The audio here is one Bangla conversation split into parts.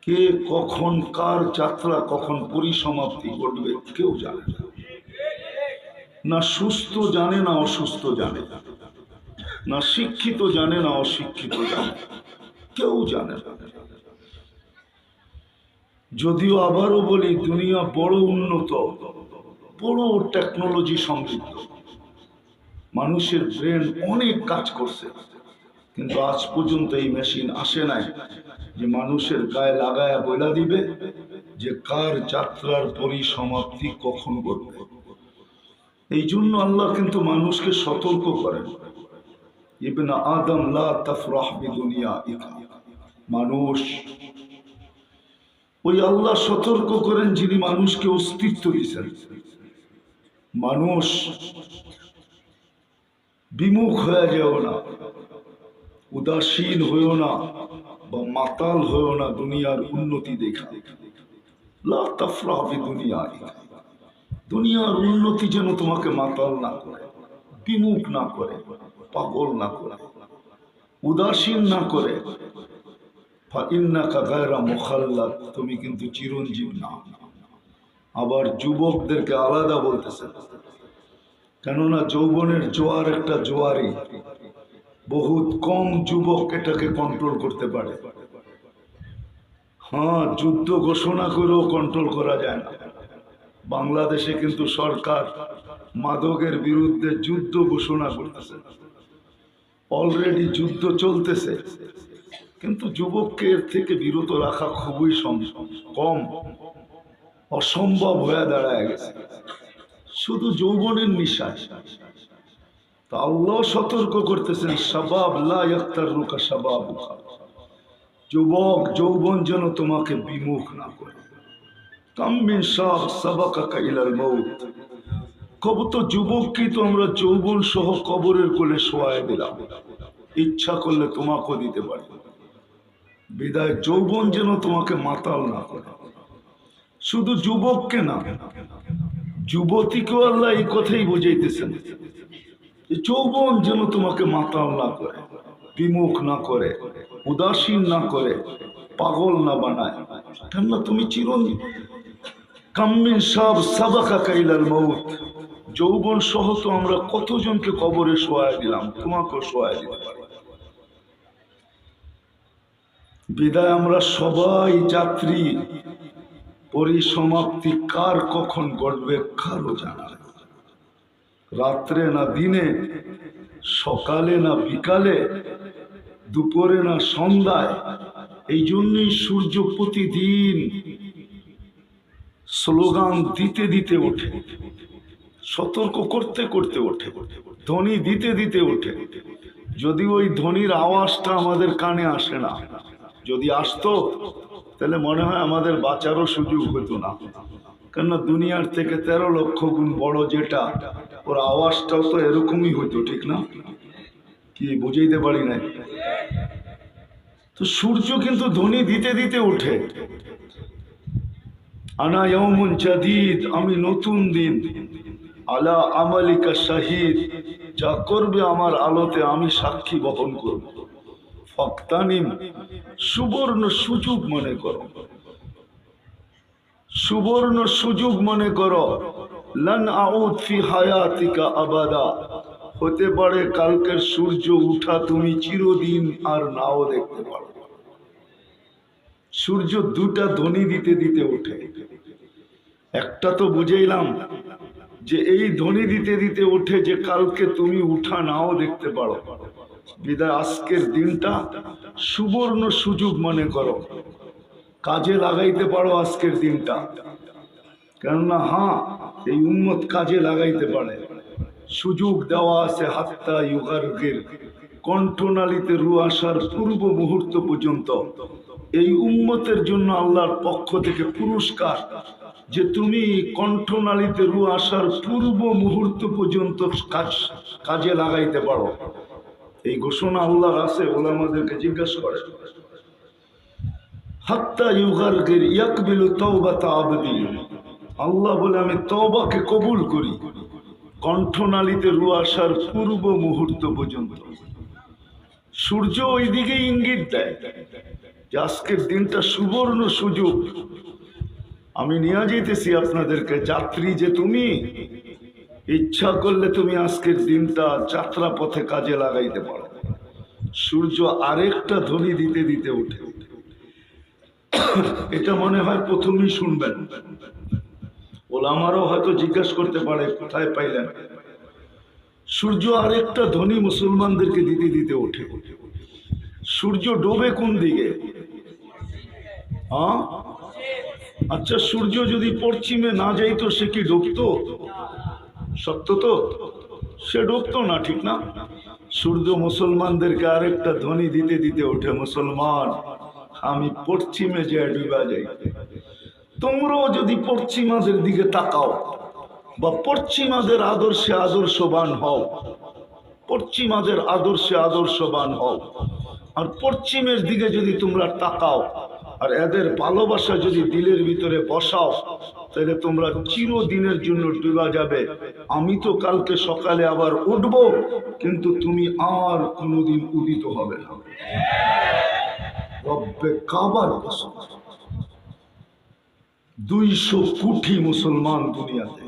কে কখন কার যাত্রা কখন পরিসমাপ্তি ঘটবে কেউ জানে না। না সুস্থ জানে না অসুস্থ জানে, না শিক্ষিত জানে না অশিক্ষিত জানে, কেউ জানে না। যদিও আবারও বলি, দুনিয়া বড় উন্নত, বড় টেকনোলজি সমৃদ্ধ, মানুষের ব্রেন অনেক কাজ করছে, কিন্তু আজ পর্যন্ত এই মেশিন আসে নাই যে মানুষের গায়ে লাগায়া বইলা দিবে যে কার যাত্রার পরিসমাপ্তি কখন ঘটবে। এই জন্য আল্লাহ কিন্তু মানুষকে সতর্ক করেন, ইবনে আদম লা তাফরাহ বিদুনিয়াইকা, মানুষ, ওই আল্লাহ সতর্ক করেন যিনি মানুষকে অস্তিত্ব দিয়েছেন। মানুষ বিমুখ হয়ে যেও না, উদাসীন হইও না, বা মাতাল হইও না দুনিয়ার উন্নতি দেখা। লা তাফরাহ বিদুনিয়াইকা, দুনিয়ার উন্নতি যেন তোমাকে মাতাল না করে, বিমুখ না করে, পাগল না করে, উদাসীন না করে। ফাইন্নাকা গায়রা মুখাল্লাদ, তুমি কিন্তু চিরঞ্জীব না। আবার যুবকদেরকে আলাদা বলতেছেন, কেননা যৌবনের জোয়ার একটা জোয়ারি, বহুত কম যুবক এটাকে কন্ট্রোল করতে পারে। হ্যাঁ, যুদ্ধ ঘোষণা করেও কন্ট্রোল করা যায় না। বাংলাদেশে কিন্তু সরকার মাদকের বিরুদ্ধে যুদ্ধ ঘোষণা করতেছে, অলরেডি যুদ্ধ চলতেছে, কিন্তু যুবককে এর থেকে বিরত রাখা খুবই কম, অসম্ভব হয়ে দাঁড়ায় গেছে শুধু যৌবনের নিশায়। তা আল্লাহ সতর্ক করতেছেন, শাবাব লা ইয়াক্তারুকা শাবাবুকা, যুবক যৌবন যেন তোমাকে বিমুখ না করে। কাম মিন শাব সাবাকাকা ইলাল মাউত, কত যুবককেই তো আমরা যৌবন সহ কবরের কোলে শোয়ায় দিলাম, ইচ্ছা করলে তোমাকেও দিতে পারি। বিদায় যৌবন যেন তোমাকে মাতাল না করে। শুধু যুবককে না, যুবতীকেও আল্লাহ এই কথাই বুঝাইতেছেন, যৌবন যেন তোমাকে মাতাল না করে, বিমুখ না করে, উদাসীন না করে, পাগল না বানায়। কেননা তুমি চিরঞ্জীব। কাম্মিন সব সাবাকাকা ইলাল মাউত, যৌবন সহ তো আমরা কতজনকে কবরে শোয়ায় দিলাম, তোমাকেও শোয়ায় দিতে পারি। বিদায় আমরা সবাই যাত্রী, পরিসমাপ্তি কার কখন ঘটবে কারো জানা নেই। রাত্রে না দিনে, সকালে না বিকালে, দুপুরে না সন্ধ্যায়। এই জন্যই সূর্য প্রতিদিন স্লোগান দিতে দিতে ওঠে, সতর্ক করতে করতে ওঠে, ধ্বনি দিতে দিতে ওঠে। যদি ওই ধ্বনির আওয়াজটা আমাদের কানে আসে না, যদি আসতো তাহলে মনে হয় আমাদের বাঁচারও সুযোগ হতো না। কেননা দুনিয়ার থেকে 13 লক্ষ গুণ বড় যেটা, ওর আওয়াজটাও তো এরকমই হতো, ঠিক না? কি বুঝাইতে পারি না? তো সূর্য কিন্তু ধ্বনি দিতে দিতে ওঠে, আনা ইয়াউমুন জাদীদ, আমি নতুন দিন, আলা আমালিকা শাহিদ, যা করবে আমার আলোতে আমি সাক্ষী বহন করব। ফাক্তানিম, সুবর্ণ সুযোগ মনে করো, সুবর্ণ সুযোগ মনে করো। লান আউদ ফি হায়াতিকা আবাদা, হতে পারে কালকের সূর্য উঠা তুমি চিরদিন আর নাও দেখতে পারো। সূর্য দুটা ধ্বনি দিতে দিতে ওঠে, একটা তো বুঝাইলাম যে এই ধ্বনি দিতে দিতে ওঠে যে কালকে তুমি উঠা নাও দেখতে পারো। বিদায় আজকের দিনটা সুবর্ণ সুযোগ মনে করো, কাজে লাগাইতে পারো আজকের দিনটা। কেননা হ্যাঁ, এই উম্মত কাজে লাগাইতে পারে, সুযোগ দেওয়া আছে। হাত্তা ইউগারগির, কণ্ঠনালীতে রু আসার পূর্ব মুহূর্ত পর্যন্ত এই উম্মতের জন্য আল্লাহর পক্ষ থেকে পুরস্কার, যে তুমি কণ্ঠনালীতে রু আসার পূর্ব মুহূর্ত পর্যন্ত কাজে লাগাইতে পারো। এই ঘোষণা আল্লাহর আছে, ওলামাদেরকে জিজ্ঞাসা করে। হাত্তা ইউগারগির ইয়াকবিলু তাওবাতা আবদি, আল্লাহ বলে আমি তওবাকে কবুল করি কণ্ঠনালীতে রু আসার পূর্ব মুহূর্ত পর্যন্ত। সূর্য ওই দিকে ইঙ্গিত দেয়, যে আজকের দিনটা সুবর্ণ সুযোগ, আমি নিয়ে যেতেছি আপনাদেরকে। যাত্রী যে তুমি, ইচ্ছা করলে তুমি আজকের দিনটা যাত্রা পথে কাজে লাগাইতে পারো। সূর্য আরেকটা ধ্বনি দিতে দিতে ওঠে। এটা মনে হয় প্রথমেই শুনবেন। ওলামারও হয়তো জিজ্ঞাসা করতে পারে কোথায় পাইলেন। সূর্য আরেকটা ধ্বনি মুসলমানদেরকে দিতে দিতে ওঠে। সূর্য ডোবে কোন দিকে? হ্যাঁ, আচ্ছা, সূর্য যদি পশ্চিমে না যাইতো সে কি ডুবতো? সত্য তো, সে ডুবতো না, ঠিক না? সূর্য মুসলমানদেরকে আরেকটা ধ্বনি দিতে দিতে ওঠে, মুসলমান আমি পশ্চিমে যে ডুবা যাই। তোমরাও যদি পশ্চিমাদের দিকে তাকাও বা পশ্চিমাদের আদর্শে আদর্শবান হও, পশ্চিমাদের আদর্শে আদর্শবান হও, আর পশ্চিমের দিকে যদি তোমরা তাকাও আর এদের ভালোবাসা যদি দিলের ভিতরে বসাও, তাহলে তোমরা চিরদিনের জন্য ডুবা যাবে। আমি তো কালকে সকালে আবার উঠব, কিন্তু তুমি আর কোনোদিন উদিত হবে না। রব্বে কাবার কসম, 200 কোটি মুসলমান দুনিয়াতে।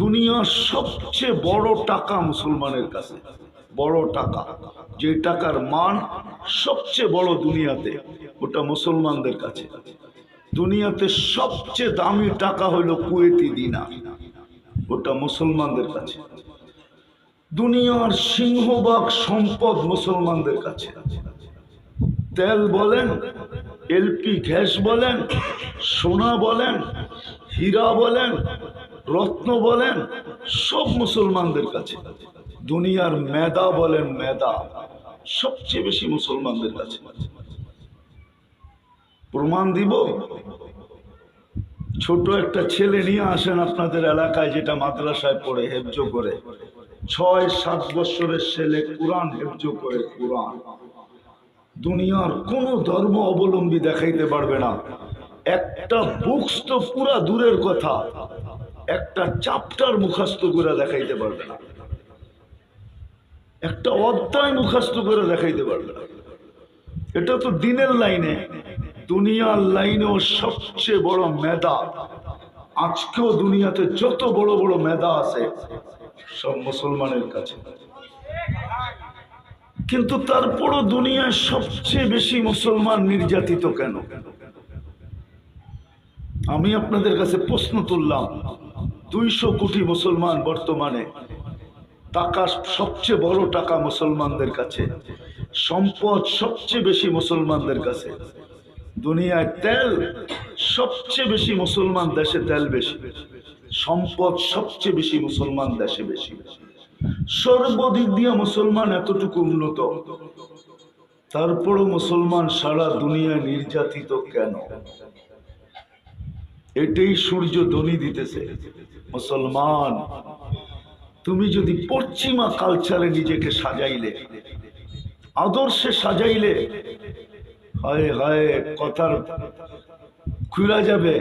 দুনিয়ার সবচেয়ে বড় টাকা মুসলমানের কাছে, বড় টাকা, যে টাকার মান সবচেয়ে বড় দুনিয়াতে, ওটা মুসলমানদের কাছে। দুনিয়াতে সবচেয়ে দামি টাকা হলো কুয়েতি দিনার, ওটা মুসলমানদের কাছে। দুনিয়ার সিংহভাগ সম্পদ মুসলমানদের কাছে। তেল বলেন, এলপি গ্যাস বলেন, সোনা বলেন, হীরা বলেন, রত্ন বলেন, সব মুসলমানদের কাছে। দুনিয়ার মেদা বলেন, মেদা সবচেয়ে বেশি মুসলমানদের কাছে। প্রমাণ দিব। ছোট একটা ছেলে নিয়ে আসেন আপনাদের এলাকায়, যেটা মাদ্রাসায় পড়ে হেফজ করে, 6-7 বছরের ছেলে কোরআন হেফজ করে। কোরআন দুনিয়ার কোন ধর্ম অবলম্বী দেখাইতে পারবে না। একটা বুকস তো পুরা দূরের কথা, একটা চ্যাপ্টার মুখস্থ করে দেখাইতে পারবে না, একটা অধ্যায় মুখস্থ করে দেখাইতে পারবে না। এটা তো দিনের লাইনে। দুনিয়ার লাইনেও সবচেয়ে বড় মেধা, আজকেও দুনিয়াতে যত বড় বড় মেধা আছে সব মুসলমানের কাছে। কিন্তু তারপরও দুনিয়ায় সবচেয়ে বেশি মুসলমান নির্যাতিত কেন? আমি আপনাদের কাছে প্রশ্ন তুললাম। 200 কোটি মুসলমান বর্তমানে, টাকা সবচেয়ে বড় টাকা মুসলমানদের কাছে, সম্পদ সবচেয়ে বেশি মুসলমানদের কাছে, দুনিয়ায় তেল সবচেয়ে বেশি মুসলমান দেশে, তেল বেশি, সম্পদ সবচেয়ে বেশি মুসলমান দেশে বেশি, সর্বদিক দিয়ে মুসলমান এতটুকু উন্নত, তারপরও মুসলমান সারা দুনিয়ায় নির্যাতিত কেন? এটাই সূর্য ধ্বনি দিতেছে, মুসলমান তুমি যদি পশ্চিমা কালচারে নিজেকে সাজাইলে, আদর্শে সাজাইলে, হায় হায় কথার খুলে যাবে,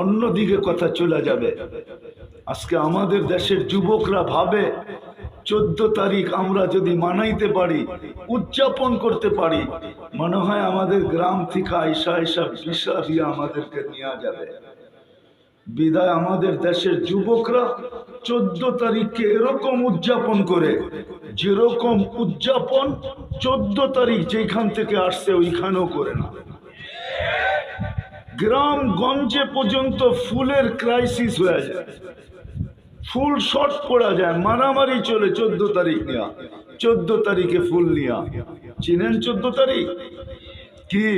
অন্যদিকে কথা চলে যাবে। আজকে আমাদের দেশের যুবকরা ভাবে 14 তারিখ আমরা যদি মানাইতে পারি, উদযাপন করতে পারি, মনে হয় আমাদের গ্রাম থেকে আইসা আইসা ভিসা দিয়ে আমাদেরকে নেওয়া যাবে। বিদায় আমাদের দেশের যুবকরা 14 তারিখকে এরকম উদযাপন করে, যেরকম উদযাপন 14 তারিখ যেখান থেকে আসছে ওইখানেও করে না। গ্রামগঞ্জে পর্যন্ত ফুলের ক্রাইসিস হয়ে যায়, ফুল শর্ট পড়া যায়, মারামারি চলে 14 তারিখ নিয়ে। 14 তারিখে ফুল নিয়া, চিনেন 14 তারিখ কি?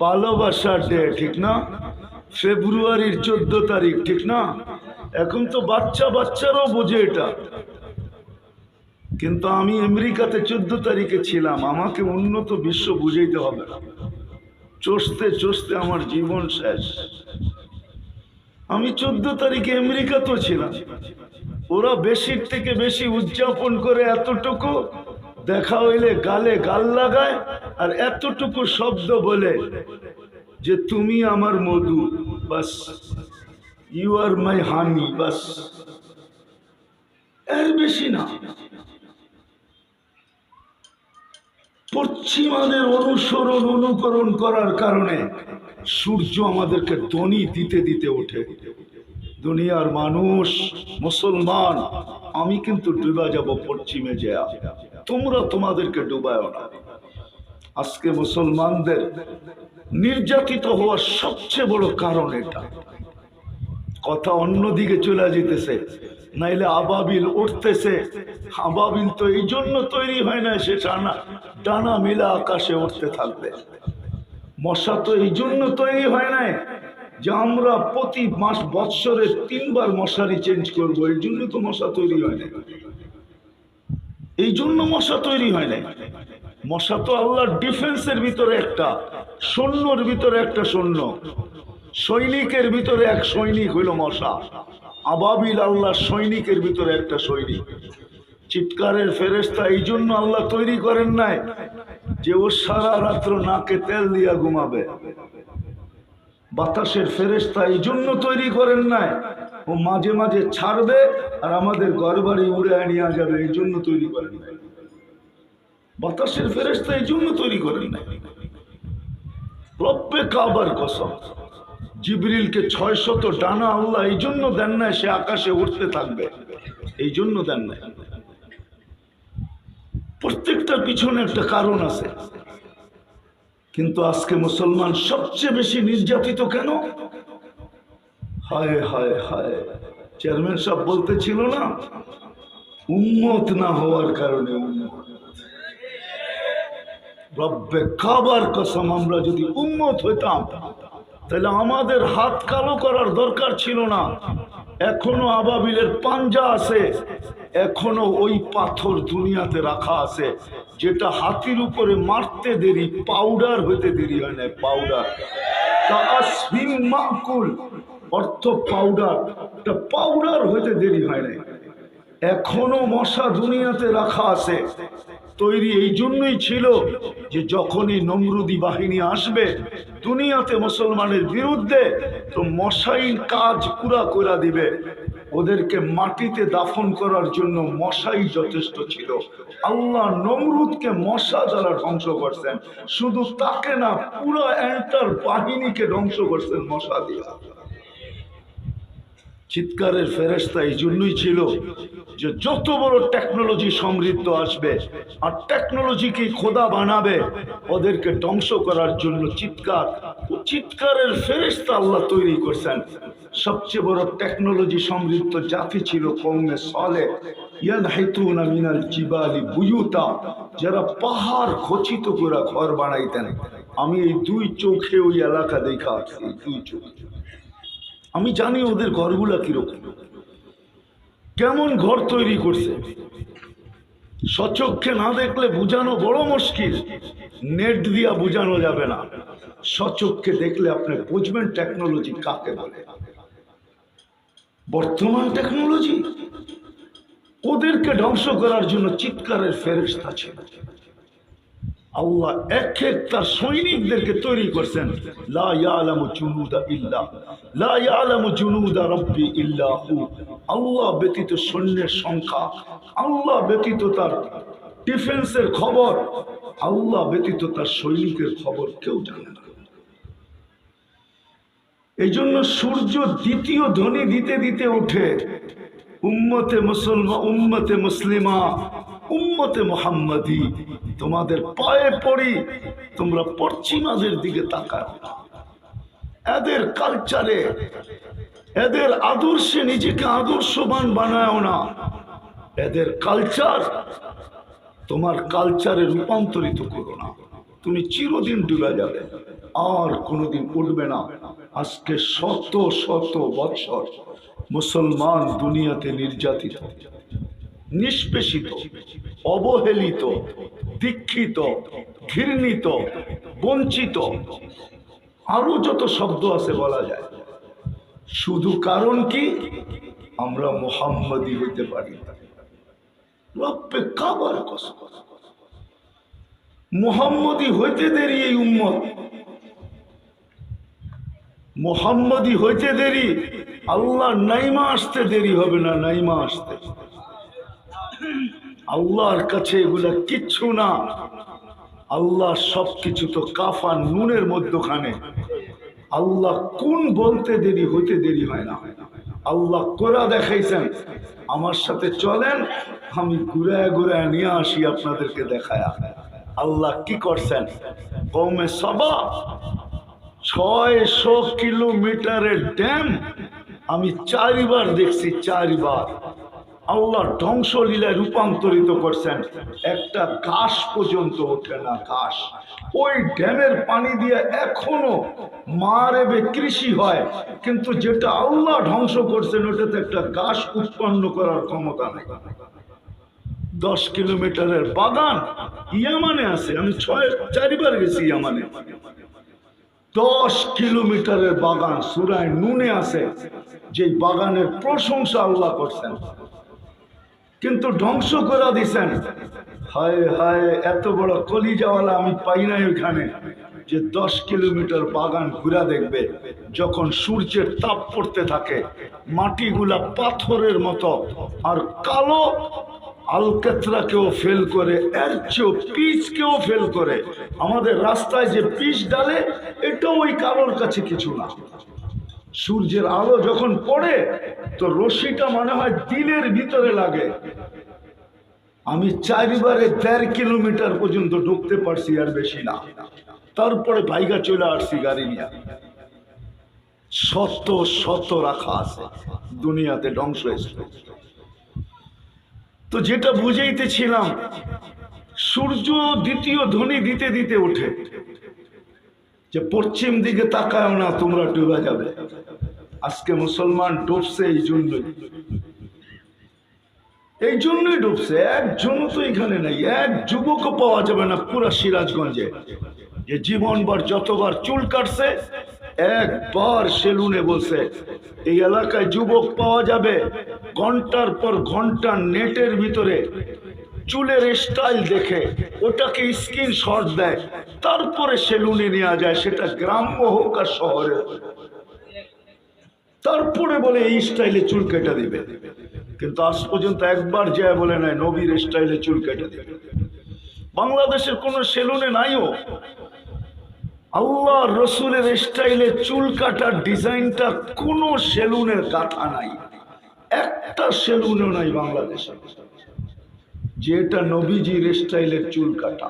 ভালোবাসার ডে, ঠিক না? ফেব্রুয়ারির 14 তারিখ, ঠিক না? এখন তো বাচ্চারাও বোঝে এটা। কিন্তু আমি আমেরিকাতে 14 তারিখে ছিলাম, আমাকে উন্নত বিশ্ব বুঝাইতে হবে না। চষতে চষতে আমার জীবন শেষ। আমি 14 তারিখে আমেরিকাতেও ছিলাম। ওরা বেশির থেকে বেশি উদযাপন করে এতটুকু, দেখা হইলে গালে গাল লাগায় আর এতটুকু শব্দ বলে যে তুমি আমার মধু, বাস, ইউ আর মাই হানি, বাস, এর বেশি না। পশ্চিমাদের অনুকরণ করার কারণে সূর্য আমাদেরকে ধ্বনি দিতে দিতে ওঠে। দুনিয়ার মানুষ, মুসলমান, আমি কিন্তু ডুবা যাব পশ্চিমে যা, তোমরা তোমাদেরকে ডুবায় না। আজকে মুসলমানদের নির্যাতিত হওয়ার সবচেয়ে বড় কারণ এটা। কথা অন্যদিকে চলে যেতেছে, নাইলে আবাবিল উঠতেছে। আবাবিল তো এই জন্য তৈরি হয় না সে ডানা মেলা আকাশে উঠতে থাকবে। মশা তো এই জন্য তৈরি হয় নাই যে আমরা প্রতি বৎসরে 3 বার মশারি চেঞ্জ করবো, এই জন্য তো মশা তৈরি হয় না। এই জন্য মশা তৈরি হয় নাই। মশা তো আল্লাহর ডিফেন্সের ভিতরে একটা, সৈন্যর ভিতরে একটা সৈন্য, সৈনিকের ভিতরে এক সৈনিক হইল মশা। আবাবিল আল্লাহ সৈনিকের ভিতরে একটা সৈনিক। চিৎকারের ফেরেশতা এই জন্য আল্লাহ তৈরি করেন নাই যে ও সারা রাত্র নাকে তেল দিয়া ঘুমাবে। বাতাসের ফেরেশতা এই জন্য তৈরি করেন নাই ও মাঝে মাঝে ছাড়বে আর আমাদের ঘরবাড়ি উড়ে নিয়ে যাবে, এই জন্য তৈরি করেন নাই। বাতাসের ফেরেশতা এই জন্য তৈরি করেন নাই। রব্বে কাবার কসম, জিবরিলকে 600 ডানা আল্লাহ এই জন্য দেন নাই সে আকাশে উঠতে থাকবে, এই জন্য দেন নাই। প্রত্যেকটার পিছনে একটা কারণ আছে। কিন্তু আজকে মুসলমান সবচেয়ে বেশি নির্যাতিত কেন? হায় হায় হায়, চেয়ারম্যান সাহেব বলতেছিল না, উম্মত না হওয়ার কারণে। রব্বে কাবার কসম, আমরা যদি উম্মত হইতাম তাহলে আমাদের হাত কালো করার দরকার ছিল না। এখনো আবাবিলের পাঞ্জা আছে, এখনো ওই পাথর দুনিয়াতে রাখা আছে যেটা হাতির উপরে মারতে দেরি, পাউডার হইতে দেরি হয় না। পাউডার তাসবিম মাকুল, অর্থ পাউডার, পাউডার হইতে দেরি হয় না। এখনো মশা দুনিয়াতে রাখা আছে, তৈরি এই জন্যই ছিল যে যখনই নমরুদি বাহিনী আসবে দুনিয়াতে মুসলমানের বিরুদ্ধে, তো মশাই কাজ পুরা করে দিবে। ওদেরকে মাটিতে দাফন করার জন্য মশাই যথেষ্ট ছিল। আল্লাহ নমরুদকে মশা দ্বারা ধ্বংস করছেন, শুধু তাকে না, পুরো এন্টার বাহিনীকে ধ্বংস করছেন মশা দিয়া। চিৎকারের ফেরেশতা এই জন্যই ছিল যে যত বড় টেকনোলজি সমৃদ্ধ আসবে আর টেকনোলজিকে খোদা বানাবে, ওদেরকে ধ্বংস করার জন্য চিৎকারের ফেরেশতা আল্লাহ তৈরি করছেন। সবচেয়ে বড় টেকনোলজি সমৃদ্ধ জাতি ছিল কওমে সালেহ, ইয়ানহিতুনা মিনাল জিবালি বুয়ুতা, যারা পাহাড় খচিত করে ঘর বানাইতেন। আমি এই 2 চোখে ওই এলাকা দেখা আছি, 2 চোখ। আমি জানি ওদের ঘরগুলা কিরকম, কেমন ঘর তৈরি করছে। সচক্ষে না দেখলে বোঝানো বড় মুশকিল, নেট দিয়া বোঝানো যাবে না। সচক্ষে দেখলে আপনি বুঝবেন টেকনোলজি কাকে বলে। বর্তমান টেকনোলজি ওদেরকে ধ্বংস করার জন্য চিৎকারের ফেরেশতা ছিল। আল্লাহ এক তার সৈনিকদেরকে তৈরি করছেন। লা ইয়ালামু জুনুদা ইল্লাহ, লা ইয়ালামু জুনুদা রাব্বি ইল্লা হু। আল্লাহ ব্যতীত সৈন্যের সংখ্যা, আল্লাহ ব্যতীত তার ডিফেন্সের খবর, আল্লাহ ব্যতীত তার সৈনিকের খবর কেউ জানে না। এই জন্য সূর্য দ্বিতীয় ধ্বনি দিতে দিতে উঠে, উম্মতে মুসলমান, উম্মতে মুসলিমা, উম্মতে মুহাম্মাদি, তোমাদের পায়ে পড়ি, তোমরা পশ্চিমাদের দিকে তাকাও না। এদের কালচারে, এদের আদর্শে নিজেকে আদর্শবান বানাও না। এদের কালচার, তোমার কালচারে রূপান্তরিত করো না। তুমি চিরদিন ডুবে যাবে, আর কোনোদিন উঠবে না। আজকে শত শত বৎসর মুসলমান দুনিয়াতে নির্যাতিত, নিষ্পেষিত, অবহেলিত, দীক্ষিত, ঘৃণিত, বঞ্চিত, আরো যত শব্দ আছে বলা যায়। শুধু কারণ কি? আমরা মুহাম্মাদি হইতে পারি না। রব্বে কাবার কসম, মুহাম্মাদি হইতে দেরি। এই উম্মত মুহাম্মাদি হইতে দেরি, আল্লাহ নাইমা আসতে দেরি হবে না। নাইমা আসতে আল্লাহর কাছে এগুলা কিচ্ছু না। আল্লাহ সবকিছু তো কাফা নুনের মধ্যখানে। আল্লাহ কোন বলতে দেরি হইতে দেরি হয় না। আল্লাহ কোরা দেখাইছেন, আমার সাথে চলেন, আমি ঘুরায় ঘুরায় নিয়ে আসি আপনাদেরকে দেখায়। আল্লাহ কি করছেন? কওমে সাবা 600 কিলোমিটারের ড্যাম আমি 4বার দেখছি, 4বার। আল্লাহ ধ্বংসলীলায় রূপান্তরিত করছেন, একটা ঘাস পর্যন্ত ওঠে না, ঘাস। ওই ড্যামের পানি দিয়ে এখনো মারেবে কৃষি হয়, কিন্তু যেটা আল্লাহ ধ্বংস করছেন ওটাতে একটা ঘাস উৎপন্ন করার ক্ষমতা নেই। 10 কিলোমিটারের বাগান ইয়ামানে আছে, আমি 4বার গেছি ইয়ামানে। 10 কিলোমিটারের বাগান সূরা নূনে আছে, যে বাগানের প্রশংসা আল্লাহ করছেন, কিন্তু ধ্বংস করে দিছেন। হায় হায়, এত বড় কলিজাওয়ালা আমি পাই নাই ওখানে, যে 10 কিলোমিটার বাগান ঘুরা দেখবে। যখন সূর্যের তাপ পড়তে থাকে, মাটিগুলা পাথরের মতো আর কালো, আলকাতরাকেও ফেল করে, এর চেয়েও পিচকেও ফেল করে। আমাদের রাস্তায় যে পিচ ডালে, এটাও ওই কালোর কাছে কিছু না। সূর্যের আলো যখন পড়ে তো রশ্মিটা মনে হয় দিলের ভিতরে লাগে। আমি 4বারে 1.5 কিলোমিটার পর্যন্ত ঢুকতে পারছি, আর বেশি না। তারপরে ভাইগা চলে আসছি গাড়ি নিয়ে। শত শত রাখা আছে দুনিয়াতে, ধ্বংস হয়েছে। তো যেটা বুঝাইতেছিলাম, সূর্য দ্বিতীয় ধ্বনি দিতে দিতে ওঠে, যে পশ্চিম দিকে তাকায় না, তোমরা ডুবে যাবে। আজকে মুসলমান ডুবছে এই জন্যই ডুবছে। একজনও তো এখানে নাই, এক যুবকও পাওয়া যাবে না পুরা সিরাজগঞ্জে যে জীবনভর যতবার চুল কাটছে একবার সেলুনে বলছে। এই এলাকায় যুবক পাওয়া যাবে ঘন্টার পর ঘন্টা নেটের ভিতরে চুলের স্টাইল দেখে ওটাকে স্ক্রিনশট দেয়, তারপরে সেলুনে নেওয়া যায়, সেটা গ্রাম্য হোক আর শহরে। তারপরে বলে এই স্টাইলে চুল কেটে দিবে, কিন্তু আজ পর্যন্ত একবার যায় বলে নাই নবীর স্টাইলে চুল কেটে দিবে। বাংলাদেশের কোন সেলুনে নাইও আল্লাহ রসুলের স্টাইলে চুল কাটার ডিজাইনটা, কোন সেলুনের গাথা নাই, একটা সেলুনও নাই বাংলাদেশে যেটা নবীজির স্টাইলের চুল কাটা।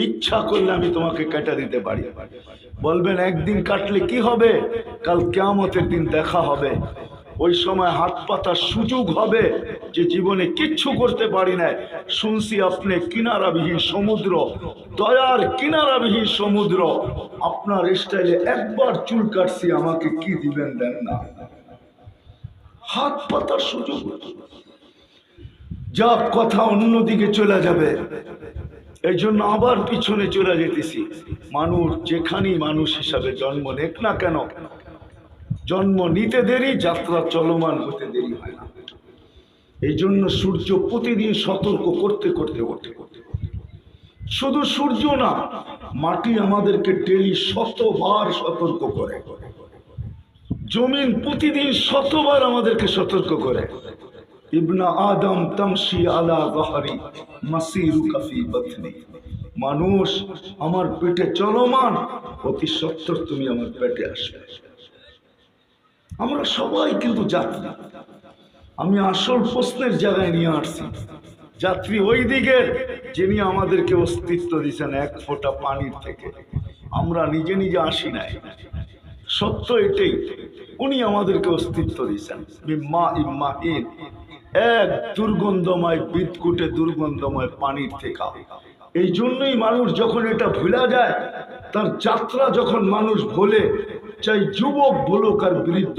ইচ্ছা করলে আমি তোমাকে কাটা দিতে পারি। বলবেন একদিন কাটলে কি হবে? কাল কিয়ামতের দিন দেখা হবে, ওই সময় হাত পাতার সুযোগ হবে যে জীবনে কিচ্ছু করতে পারি না। শুনছি আপনি কিনারাবিহীন সমুদ্র, দয়ার কিনারাবিহীন সমুদ্র, আপনার স্টাইলে একবার চুল কাটছি, আমাকে কি দিবেন? দেন না। হাত পাতার সুযোগ, যা কথা অন্যদিকে চলে যাবে। এই জন্য আবার পিছনে চলে যেতেছি। মানুষ যেখানেই মানুষ হিসাবে জন্ম নেক না কেন, জন্ম নিতে দেরি, যাত্রা চলমান হতে দেরি হয় না। এই জন্য সূর্য প্রতিদিন সতর্ক করতে করতে ওঠে। শুধু সূর্য না, মাটি আমাদেরকে ডেলি শতবার সতর্ক করে, জমিন প্রতিদিন শতবার আমাদেরকে সতর্ক করে। ইবনা আদম তামশি আলা যাহরি মাসিরুকা ফি বাতনি, মানুষ আমার পেটে চলমান, অতি সত্বর তুমি আমার পেটে আসবে। আমরা সবাই কিন্তু যাত্রী। আমি আসল প্রশ্নের জায়গায় নিয়ে আসছি, যাত্রী ওই দিকের যিনি আমাদেরকে অস্তিত্ব দিয়েছেন এক ফোঁটা পানির থেকে। আমরা নিজে নিজে আসি নাই, সত্য এটাই, উনি আমাদেরকে অস্তিত্ব দিয়েছেন। মা ইম্মাইন, এক দুর্গন্ধময় বিদকুটে দুর্গন্ধময় পানির থেকে। এই জন্যই মানুষ যখন এটা ভুলা যায়, তার যাত্রা যখন মানুষ ভোলে, চাই যুবক বলুক আর বৃদ্ধ,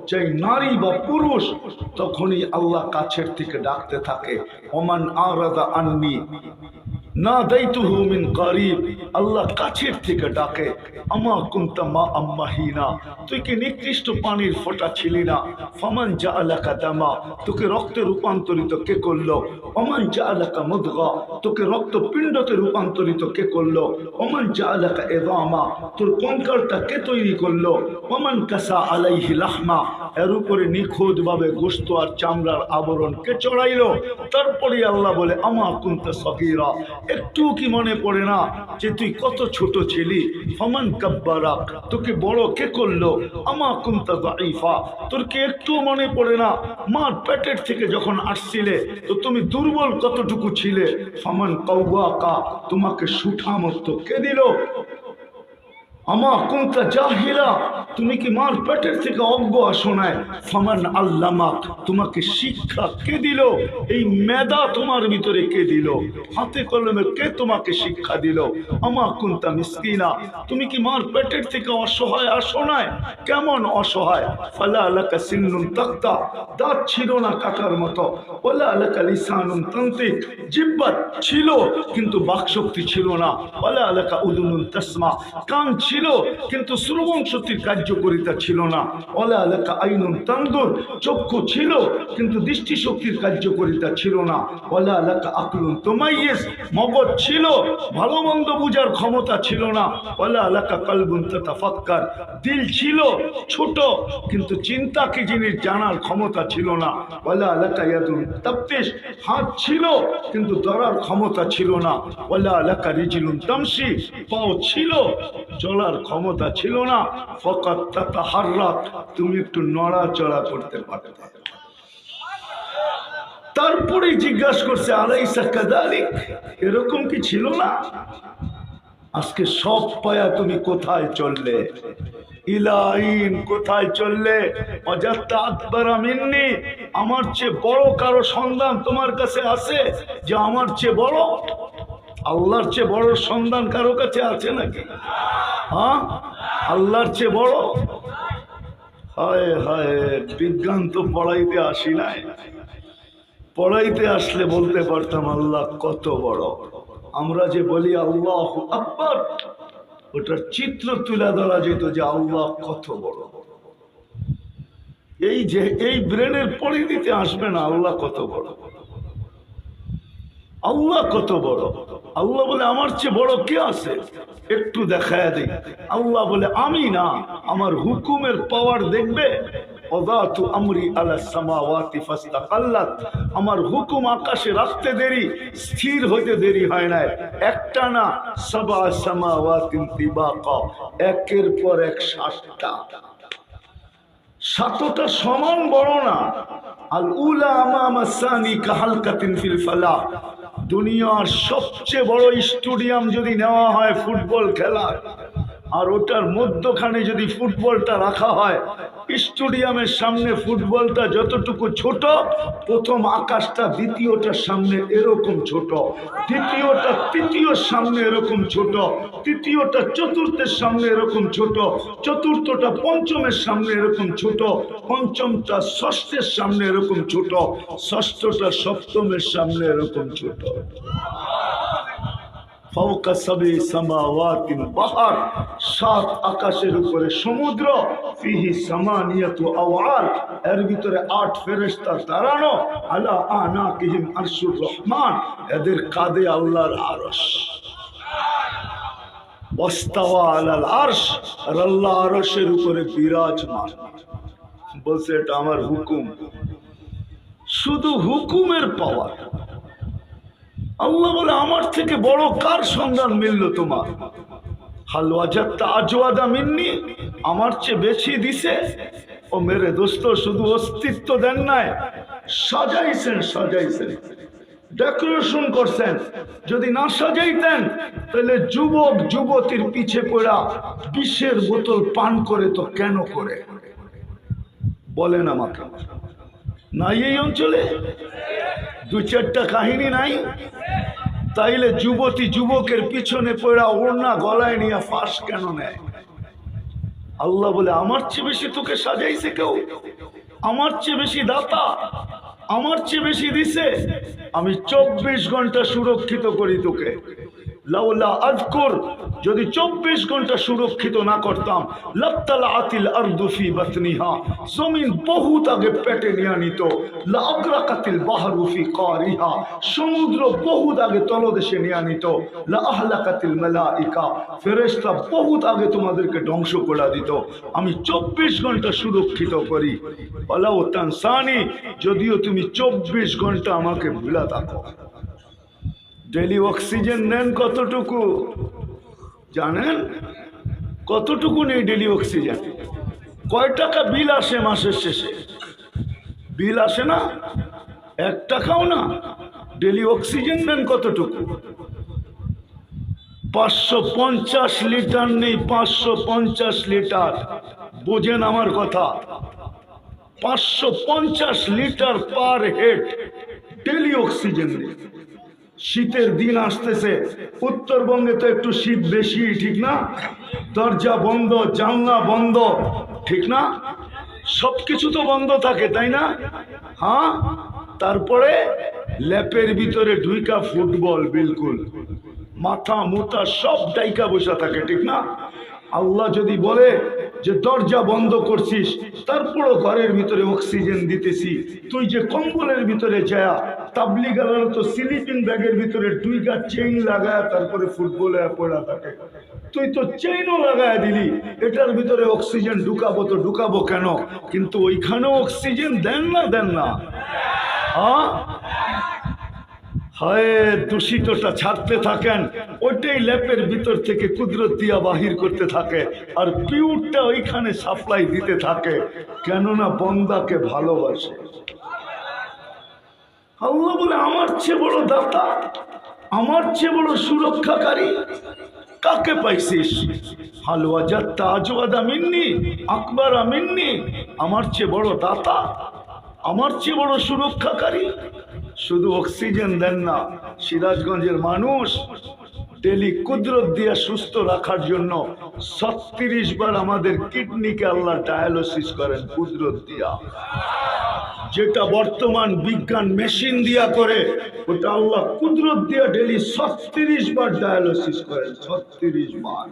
চাই নারী বা পুরুষ, তখনই আল্লাহ কাছের থেকে ডাকতে থাকে। ওমান আরাদা আন্নি নাদাইতুহু মিন করিব, আল্লাহ কাছের থেকে ডাকে। আমা কুনতা মা আম্মাহিনা, তুই কি নিকৃষ্ট পানির ফোঁটা ছিলি না? ফামান জাআলাকা দামা, তোকে রক্তে রূপান্তরিত কে করলো? ওমান জাআলাকা মুদগা, তোকে রক্তপিণ্ডতে রূপান্তরিত কে করলো? ওমান জাআলাকা ইযামা, তোর কঙ্কালটা কে তৈরি করলো? ওমান কাসা আলাইহি লাহমা, এর উপরে নিখুঁত ভাবে গোশত আর চামড়ার আবরণ কে চড়াইলো? তারপরে আল্লাহ বলে আমা কুনতা সগীরা, একটু কি মনে পড়ে না যে তুই কত ছোট ছিলি? ফমান কাব্বারাক, তোকে বড় কে করলো? আমা কুনতা দাঈফা, তোর কি একটু মনে পড়ে না মার পেটের থেকে যখন আসছিলে তো তুমি দুর্বল কতটুকু ছিলে? ফমান কাওয়াকা, তোমাকে সুঠামত্ব কে দিল? আমা কুনতা জাহিলা, তুমি কি মার পেটের থেকে অজ্ঞ আসো নাই? ফামান আল্লামাক, তোমাকে শিক্ষা কে দিল? এই মেধা তোমার ভিতরে কে দিল? হাতে কলমে কে তোমাকে শিক্ষা দিল? আমা কুনতা মিসকিনা, তুমি কি মার পেটের থেকে অসহায় আসো নাই? কেমন অসহায়? ফালা লাকা সিন্নুন তাক্তা, দাঁত ছিল না কাটার মতো। ওয়ালা লাকা লিসানুন তানতিক, জিহ্বা ছিল কিন্তু বাকশক্তি ছিল না। ওয়ালা লাকা উদুনুন তাসমা, কান ছিল কিন্তু শ্রবণ শক্তির কার্যকারিতা ছিল না। ওয়ালা লাকা আইনুন তানদুর, চক্ষু ছিল কিন্তু দৃষ্টি শক্তির কার্যকারিতা ছিল না। ওয়ালা লাকা আকলুন তুমাইয়িজ, মগজ ছিল, ভালো মন্দ বুঝার ক্ষমতা ছিল না। ওয়ালা লাকা কলবুন তাতাফাক্কার, দিল ছিল ছোট কিন্তু চিন্তা কি জিনিস জানার ক্ষমতা ছিল না। ওয়ালা লাকা ইয়াদুন তাবতিশ, হাত ছিল কিন্তু ধরার ক্ষমতা ছিল না। ওয়ালা লাকা রিজলুন তামশি, পাও ছিল চলার ক্ষমতা ছিল না। ফাকাত তাতাহাররাক, তুমি একটু নড়াচড়া করতে পারতে। তারপরে জিজ্ঞাসা করছে আলাইসা কাযালিক, এরকম কি ছিল না? আজকে সব পায়া তুমি কোথায় চললে? ইলাইন, কোথায় চললে? অজাত্তা আকবারা মিন্নি, আমার চেয়ে বড় কারো সন্ধান তোমার কাছে আছে যে আমার চেয়ে বড়? আল্লাহর চেয়ে বড় সন্ধান কারো কাছে আছে নাকি? হ্যাঁ, আল্লাহর চেয়ে বড়? হায় হায়, বিজ্ঞান তো পড়াইতে আসি নাই। পড়াইতে আসলে বলতে পারতাম আল্লাহ কত বড়। আমরা যে বলি আল্লাহু আকবার, ওটার চিত্র তুলে ধরা যেত যে আল্লাহ কত বড়। এই যে এই ব্রেনের পরিধিতে আসবে না আল্লাহ কত বড়, আল্লাহ কত বড়। আল্লাহ বলে আমার চেয়ে বড় কে আছে? একটু দেখায় দেই। আল্লাহ বলে আমি না, আমার হুকুমের পাওয়ার দেখবে। ওয়াদাতু আমরি আলা সামাওয়াতি ফাস্তাকাল্লাত, আমার হুকুম আকাশে রাখতে দেরি, স্থির হইতে দেরি হয় না। একটা না, সাবা সামাওয়াতিন তিবাকা, একের পর এক সাতটা। সাতটা সমান বড় না। আল উলা আমামা সানি কাহালকাতিন ফিল ফালা, দুনিয়ার সবচেয়ে বড় স্টেডিয়াম যদি নেওয়া হয় ফুটবল খেলার, আর ওটার মধ্যখানে যদি ফুটবলটা রাখা হয়, স্টেডিয়ামের সামনে ফুটবলটা যতটুকু ছোট, প্রথম আকাশটা দ্বিতীয়টার সামনে এরকম ছোট, দ্বিতীয়টা তৃতীয়র সামনে এরকম ছোট, তৃতীয়টা চতুর্থের সামনে এরকম ছোট, চতুর্থটা পঞ্চমের সামনে এরকম ছোট, পঞ্চমটা ষষ্ঠের সামনে এরকম ছোট, ষষ্ঠটা সপ্তমের সামনে এরকম ছোট। ফাওকা সাবি সামাওয়াতিন বাহার, সাত আকাশের উপরে সমুদ্র, ফিহি সামানিয়াতু আওয়াল, এর ভিতরে আট ফেরেশতা দাঁড়ানো, আলা আনাকিহিম আরশুর রহমান, এদের কাঁধে আল্লাহর আরশ। ওয়াস্তাওয়া আলাল আরশ, আর আল্লাহ আরশের উপরে বিরাজমান। বলছে এটা আমার হুকুম। শুধু হুকুমের পাওয়ার। আল্লাহ বলে আমার থেকে বড় কার সন্ধান মিলল তোমার? হাল ওয়াজাদতা আজওয়াদা মিন্নি, আমার চেয়ে বেশি দিছে? ও মেরে দোস্ত, শুধু অস্তিত্ব দেন নাই, সাজাইছেন, সাজাইছেন, ডেকোরেশন করছেন। যদি না সাজাইতেন তাহলে যুবক যুবতীর পিছে পড়া বিষের বোতল পান করে তো কেন করে? বলেন আমাকে, নাই এই অঞ্চলে দু চারটা কাহিনী নাই? তাইলে যুবতী যুবকের পিছনে পড়া ওড়না গলায় নিয়ে ফাঁস কেন নেয়? আল্লাহ বলে আমার চেয়ে বেশি তোকে সাজাইছে কেউ? আমার চেয়ে বেশি দাতা, আমার চেয়ে বেশি দিছে? আমি 24 ঘন্টা সুরক্ষিত করি তোকে। লাউলা আযকুর, যদি 24 ঘন্টা সুরক্ষিত না করতাম, লাত্তালাআতিল আরদু ফি বাতনিহা, জমিন বহুত আগে পেটে নিয়ে নিত। লাআগরাকাতিল বাহরু ফি কারিহা, সমুদ্র বহুত আগে তলদেশে নিয়ে নিত। লাআহলাকাতিল মালাইকা, ফেরেশতা বহুত আগে তোমাদেরকে ধ্বংস করে দিত। আমি 24 ঘন্টা সুরক্ষিত করি। ওয়ালাউ তানসানি, যদিও তুমি 24 ঘন্টা আমাকে ভুলা থাকো। ডেলি অক্সিজেন নেন কতটুকু জানেন? কতটুকু নেই ডেলি অক্সিজেন? কয় টাকা বিল আসে মাসের শেষে? বিল আসে না, 1 টাকাও না। ডেলি অক্সিজেন নেন কতটুকু? 550 লিটার নেই, 550 লিটার। বোঝেন আমার কথা, 550 litre per head daily oxygen নেই। শীতের দিন আসতেছে, উত্তরবঙ্গে তো একটু শীত বেশি, ঠিক না? দরজা বন্ধ, জানলা বন্ধ, ঠিক না? সবকিছু তো বন্ধ থাকে, তাই না? হ্যাঁ, তারপরে ল্যাপের ভিতরে ঢুইকা ফুটবল, বিলকুল মাথা মুথা সব ডাইকা বসা থাকে, ঠিক না? আল্লাহ যদি বলে যে দরজা বন্ধ করছিস, তারপরও ঘরের ভিতরে অক্সিজেন দিতেছি, তুই যে কম্বলের ভিতরে যায় তাবলিগালার তো স্লিপিং ব্যাগের ভিতরে দুইটা চেইন লাগায় তারপরে ফুটবলে পড়া থাকে, তুই তো চেইনও লাগায় দিলি, এটার ভিতরে অক্সিজেন ঢুকাবো তো ঢুকাবো কেন? কিন্তু ওইখানেও অক্সিজেন দেন না, দেন না? হ্যাঁ, হয় দূষিতটা ছাড়তে থাকেন, ওইটাই ল্যাপের ভিতর থেকে কুদরত দিয়া বাহির করতে থাকে, আর পিউরটা ওইখানে সাপ্লাই দিতে থাকে, কেননা বন্দাকে ভালোবাসে। আল্লাহ বলে আমার চেয়ে বড় দাতা, আমার চেয়ে বড় সুরক্ষাকারী কাকে পাইছিস? হালওয়া যাত্তা আজওয়াদা মিন্নি আকবরা মিন্নি, আমার চেয়ে বড় দাতা, আমার চেয়ে বড় সুরক্ষাকারী। শুধু অক্সিজেন দেন না, সিরাজগঞ্জের মানুষ ডেলি কুদরত দিয়া সুস্থ রাখার জন্য 36 বার আমাদের কিডনিকে আল্লাহ ডায়ালিসিস করেন কুদরত দিয়া। যেটা বর্তমান বিজ্ঞান মেশিন দিয়া করে, ওটা আল্লাহ কুদরত দিয়া ডেলি 36 বার ডায়ালিসিস করেন, 36 বার।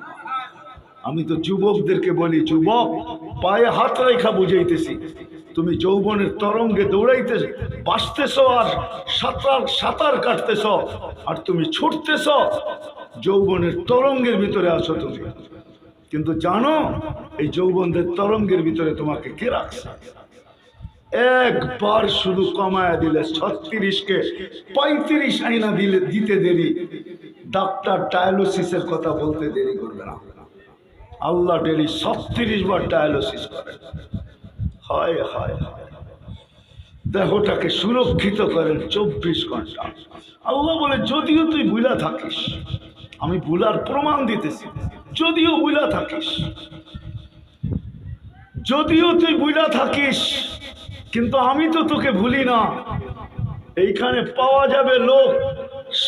আমি তো যুবকদেরকে বলি, যুবক পায়ে হাত রেখা বুঝাইতেছি, তুমি যৌবনের তরঙ্গে দৌড়াইতে বাঁচতেছ আর সাঁতার কাটতেছ, আর তুমি ছুটতেছ, যৌবনের তরঙ্গের ভিতরে আছো তুমি। কিন্তু জানো এই যৌবনের তরঙ্গের ভিতরে তোমাকে কে রাখছে? একবার শুধু কমায়া দিলে 36কে 35 আইনা দিতে দেরি, ডাক্তার ডায়ালিসিসের কথা বলতে দেরি করবে না। আল্লাহ ডেলি 36 বার ডায়ালিসিস করেন। হায় হায় হায়, দেহটাকে সুরক্ষিত করেন 24 ঘন্টা। আল্লাহ বলে যদিও তুই ভুলা থাকিস, আমি ভুলার প্রমাণ দিতেছি, যদিও ভুলা থাকিস, যদিও তুই ভুলা থাকিস, কিন্তু আমি তো তোকে ভুলি না। এইখানে পাওয়া যাবে লোক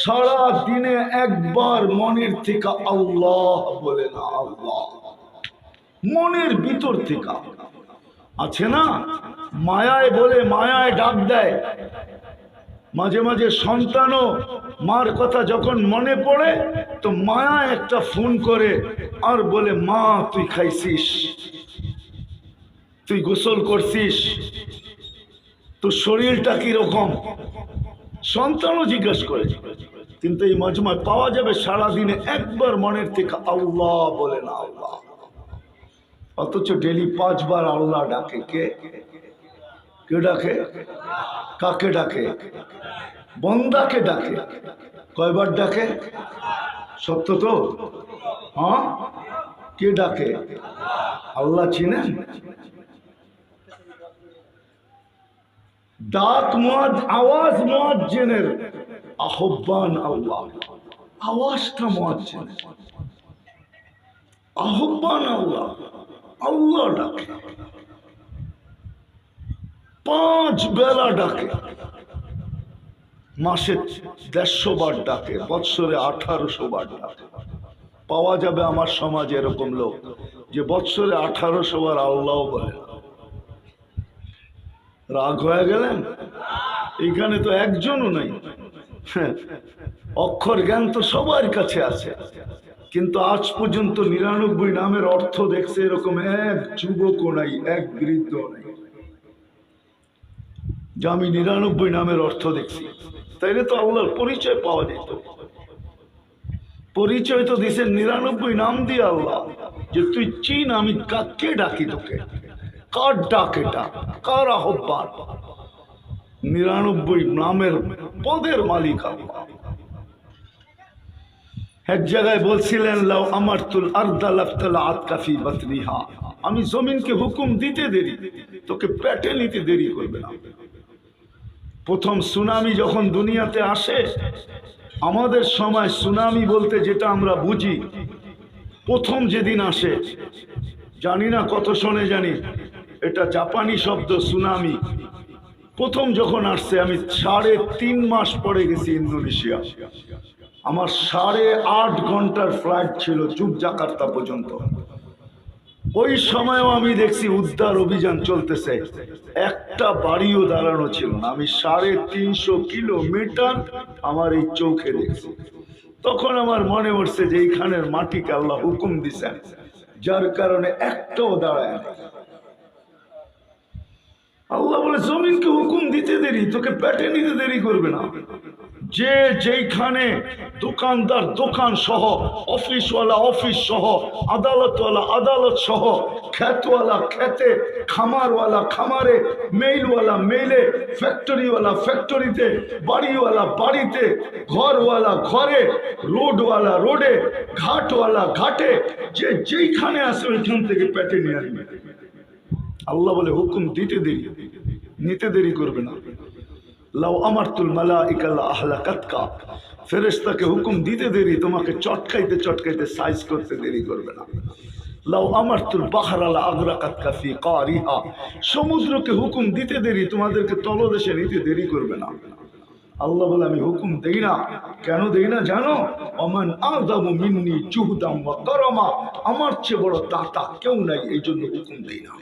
সারা দিনে একবার মনের থেকে আল্লাহ বলে না, আল্লাহ মনের ভিতর থেকে আছে না, মায়ায় বলে, মায়ায় ডাক দেয়। মাঝে মাঝে সন্তানও মার কথা যখন মনে পড়ে তো মায়া একটা ফোন করে আর বলে, মা তুই খাইছিস, তুই গোসল করছিস, তোর শরীরটা কিরকম, সন্তানও জিজ্ঞেস করে। কিন্তু এই মজমায় পাওয়া যাবে সারাদিনে একবার মনের থেকে আল্লাহ বলে না, আল্লাহ। অথচ ডেলি 5 বার আল্লাহ ডাকে। কে কে ডাকে? কাকে ডাকে? বন্দাকে ডাকে। কয়বার ডাকে? সত্য তো? হ্যাঁ, কে ডাকে? আল্লাহ চিনেন? ডাক আওয়াজ মুয়াজ্জিনের, আহ্বান আল্লাহ, আওয়াজটা মুয়াজ্জিনের, আহ্বান আল্লাহ, আল্লাহ ডাকে। 5 বেলা ডাকে, মাসে 150 বার ডাকে, বৎসরে 1800 বার ডাকে। পাওয়া যাবে আমার সমাজে এরকম লোক যে বৎসরে 1800 বার আল্লাহ বলে। রাগ হয়ে গেলেন? এখানে তো একজনও নাই। অক্ষর জ্ঞান তো সবার কাছে আছে, কিন্তু আজ পর্যন্ত 99 নামের অর্থ দেখছে এরকম এক যুবকও নাই, এক বৃদ্ধ নাই যে আমি 99 নামের অর্থ দেখছি। তাইলে তো আল্লাহর পরিচয় পাওয়া যেত। পরিচয় তো দিছেন 99 নাম দিয়ে আল্লাহ, যে তুই চিন আমি কাকে ডাকি, তোকে কার ডাক, এটা কার আহ্বান। 99 নামের পদের মালিক আল্লাহ। এক জায়গায় বলছিলেন লাউ আমারতুল আরদা লাফতালাআত কাফি বাতনিহা, আমি জমিনকে হুকুম দিতে দেরি, তোকে পেটে নিতে দেরি করবে না। প্রথম সুনামি যখন দুনিয়াতে আসে, আমাদের সময় সুনামি বলতে যেটা আমরা বুঝি, প্রথম যেদিন আসে, জানি না কত সনে জানি, এটা জাপানি শব্দ সুনামি। প্রথম যখন আসছে, আমি 3.5 মাস পরে গেছি ইন্দোনেশিয়া। আমার 8.5 ঘন্টার ফ্লাইট ছিল জাকার্তা পর্যন্ত। ওই সময়ও আমি দেখছি উদ্ধার অভিযান চলতেছে, একটা বাড়িও দাঁড়ানো ছিল না। আমি 350 কিলোমিটার আমার এই চোখে দেখছি। তখন আমার মনে পড়ছে যে এইখানের মাটিকে আল্লাহ হুকুম দিছেন, যার কারণে একটাও দাঁড়ায় না। আল্লাহ বলে জমিনকে হুকুম দিতে দেরি, তোকে পেটে নিতে দেরি করবে না। যে যেইখানে দোকানদার দোকান সহ, অফিসওয়ালা অফিস সহ, আদালতওয়ালা আদালত সহ, খেতওয়ালা খেতে, খামারওয়ালা খামারে, মেইলওয়ালা মেইলে, ফ্যাক্টরিওয়ালা ফ্যাক্টরিতে, বাড়িওয়ালা বাড়িতে, ঘরওয়ালা ঘরে, রোডওয়ালা রোডে, ঘাটওয়ালা ঘাটে, যে যেইখানে আসে ওইখান থেকে পেটে নিয়ে আসবে। আল্লাহ বলে হুকুম দিতে দেরি, নিতে দেরি করবে না। লাউ আমারতুল মালাইকা লা আহলাকাতকা, ফেরেশতাকে হুকুম দিতে দেরি, তোমাকে চটকাইতে চটকাইতে সাইজ করতে দেরি করবে না। লাউ আমারতুল বাহরা লা আগরাকাতকা ফি কারিহা, সমুদ্রকে হুকুম দিতে দেরি, তোমাদেরকে তলদেশে নিতে দেরি করবে না। আল্লাহ বলে আমি হুকুম দেই না। কেন দেই না জানো? ওমান আযামু মিন্নি জুহদাম ওয়া কারামা, আমার চেয়ে বড় দাতা কেউ নাই, এই জন্য হুকুম দেই না।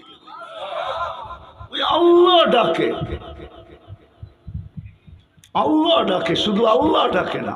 ওই আল্লাহ ডাকে, আল্লাহ ডাকে, শুধু আল্লাহ ডাকে না,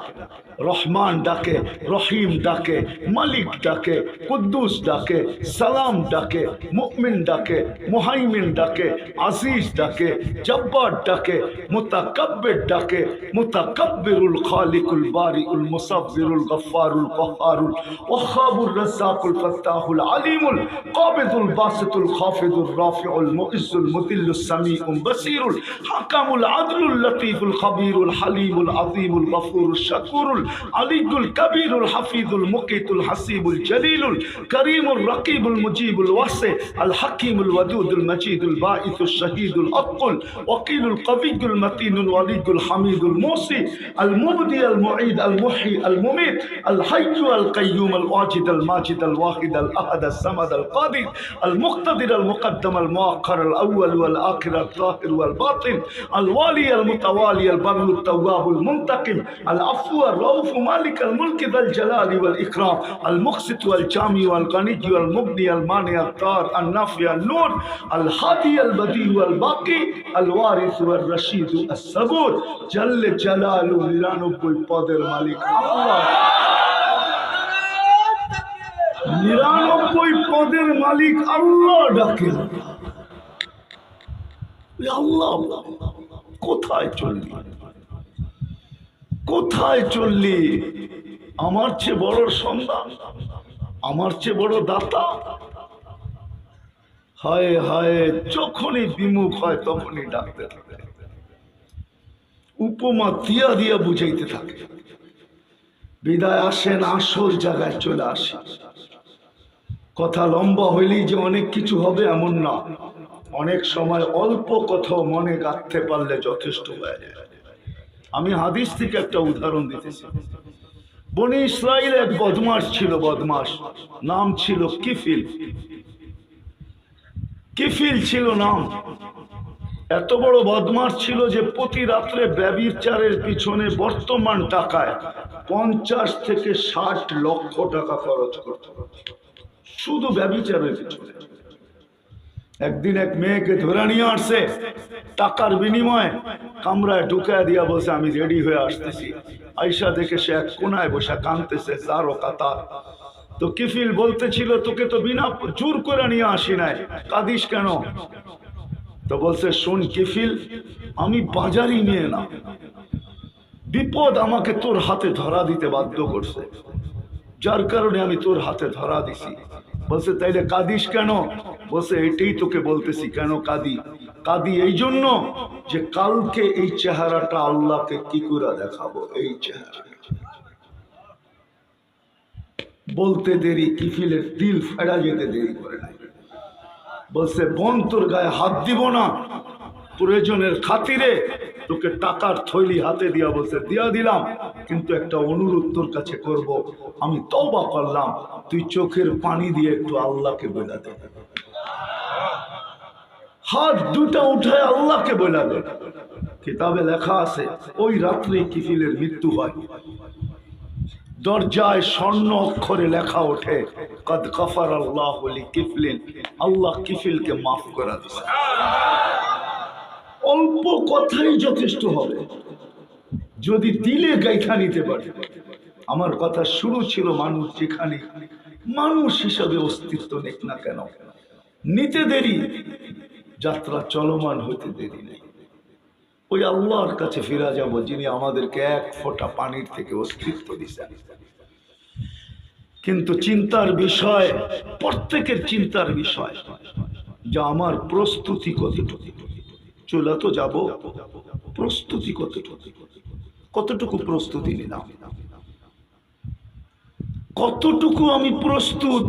রহমান ডাকে, রহিম ডাকে, মালিক ডাকে, কুদ্দুস ডাকে, সালাম ডাকে, মুমিন ডাকে, মুহাইমিন ডাকে, আজিজ ডাকে, জব্বার ডাকে, মুতাকাব্বির ডাকে, মুতাকাব্বিরুল খালিকুল বারিউল মুসাব্বিরুল গফফারুল কহ্হারুল ওয়াহ্হাবুর রাজ্জাকুল ফাত্তাহুল আলিমুল কাবিদুল বাসিতুল খাফিদুর রাফিউল মুইজ্জুল মুদিল্লুস সামিউল বাসিরুল হাকামুল আদলুল লতীফুল খাবীরুল হালিমুল আযীমুল গফুরুশ শাকুরুল আলিয়ুল কবীরুল হাফিজুল মুকিতুল হাসিবুল জলিলুল করিমুর রকিবুল মুজিবুল ওয়াসি আল হাকিমুল ওয়াদুদুল মজিদুল বাঈসুশ শহীদুল আক্কুল ওয়াকিলুল কবিয়ুল মতিনুল ওয়ালিদুল হামিদুল মুসি আল মুবদি আল মুঈদ আল মুহয়ি আল মুমীত আল হাইয়্যু আল কাইয়্যুম আল ওয়াজিদ আল মাজিদ আল ওয়াহিদ আল আহাদ আল সামাদ আল কাদির আল মুক্তাদির আল মুকদ্দম আল মুআক্খার আল আউয়াল ওয়াল আখির আল যাহির ওয়াল বাতিন আল ওয়ালি আল মুতাওয়ালি আল বাররু আল তাওয়াব আল মুনতাকিম আল আফু আর রউফ মালিক আল মুলক যাল জালালি ওয়াল ইকরাম আল মুকসিত ওয়াল জামি ওয়াল গানি ওয়াল মুগনি আল মানি আল তার আল নাফি আল নূর আল হাদি আল বদি ওয়াল বাকি আল ওয়ারিস ওয়াল রশিদ আস সাবুর জাল্লে জালালু 99 পদের মালিক আল্লাহ। 99 পদের মালিক আল্লাহ ডাকে। আল্লাহ কোথায় চললি, কোথায় চললি? আমার চেয়ে বড় সন্তান, আমার চেয়ে বড় দাতা। হায় হায়, যখনই বিমুখ হয় তখনই ডাকতে থাকে, উপমা দিয়া দিয়া বুঝাইতে থাকে। বিদায় আসেন, আসল জায়গায় চলে আসে। কথা লম্বা হইলেই যে অনেক কিছু হবে এমন না, অনেক সময় অল্প কথাও মনে গাঁথতে পারলে যথেষ্ট হয়ে যায়। আমি হাদিস থেকে একটা উদাহরণ দিতেছি। বনি ইসরাইল এক বদমাস ছিল, বদমাস, নাম ছিল কিফিল। কিফিল ছিল নাম। এত বড় বদমাস ছিল যে প্রতি রাত্রে ব্যভিচারের পিছনে বর্তমান টাকায় 50 থেকে 60 লক্ষ টাকা খরচ করত, শুধু ব্যভিচারের পিছনে। একদিন এক মেয়েকে ধরে নিয়ে আসছে, টাকার বিনিময়ে কামরায় ঢুকায় দিয়া বলছে আমি রেডি হয়ে আসতেছি। আয়সা দেখে সে এক কোনায় বসে কাঁদতেছে, তারও কাতার। তো কিফিল বলতেছিল তোকে তো বিনা জোর করে নিয়ে আসি নাই, কাঁদিস কেন? তো বলছে শোন কিফিল, আমি বাজারি মেয়ে না, বিপদ আমাকে তোর হাতে ধরা দিতে বাধ্য করছে, যার কারণে আমি তোর হাতে ধরা দিছি। বলছে তাইলে কাঁদিস কেন? বলছে এটাই তোকে বলতেছি কেন কাঁদি। কাঁদি এই জন্য যে কালকে এই চেহারাটা আল্লাহকে কি করে দেখাবো। এই চেহারা বলতে দেরি, কিফিলের দিল ফেরা যেতে দেরি করে নাই। বলছে বোন তোর গায়ে হাত দিব না, প্রয়োজনের খাতিরে তোকে টাকার থৈলি হাতে দিয়া বলছে দিয়া দিলাম, কিন্তু একটা অনুরোধ তোর কাছে করব, আমি তওবা করলাম, তুই চোখের পানি দিয়ে একটু আল্লাহকে বলে দে। হাত দুটা উঠায় আল্লাহকে বলে দে। কিতাবে লেখা আছে ওই রাত্রে কিফিলের মৃত্যু হয়। দরজায় স্বর্ণ অক্ষরে লেখা ওঠে কদ গফার আল্লাহু লিকিফলিন, আল্লাহ কিফিলকে মাফ করে দিয়েছে। অল্প কথাই যথেষ্ট হবে যদি দিলে গাইথা নিতে পারে। আমার কথা শুরু ছিল মানুষ যেখানে মানুষ হিসাবে অস্তিত্ব নেক না কেন, নিতে দেরি, যাত্রা চলমান হইতে দেরি নেই। ওই আল্লাহর কাছে ফিরা যাব যিনি আমাদেরকে এক ফোঁটা পানির থেকে অস্তিত্ব দিয়েছেন। কিন্তু চিন্তার বিষয়, প্রত্যেকের চিন্তার বিষয় যে আমার প্রস্তুতি কতটুকু। চলে তো যাব, প্রস্তুতি কতটুকু, কতটুকু প্রস্তুতি নিলাম, কতটুকু আমি প্রস্তুত,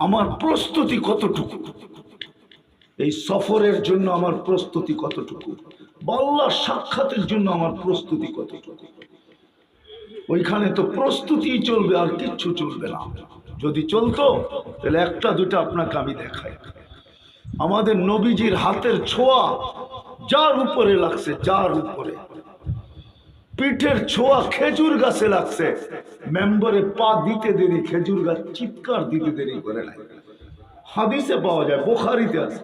আমার প্রস্তুতি কতটুকু, এই সফরের জন্য আমার প্রস্তুতি কতটুকু, আল্লাহর সাক্ষাতের জন্য আমার প্রস্তুতি কতটুকু। ওইখানে তো প্রস্তুতি চলবে, আর কিচ্ছু চলবে না। যদি চলতো তাহলে একটা দুটা আপনাকে আমি দেখাই। আমাদের নবীজির হাতের ছোঁয়া যার উপরে লাগছে, যার উপরে পিঠের ছোঁয়া খেজুর গাছে লাগছে, মেম্বরে পা দিতে দেরি খেজুর গাছ চিৎকার দিতে দেরি করে নাই। হাদিসে পাওয়া যায়, বুখারীতে আছে,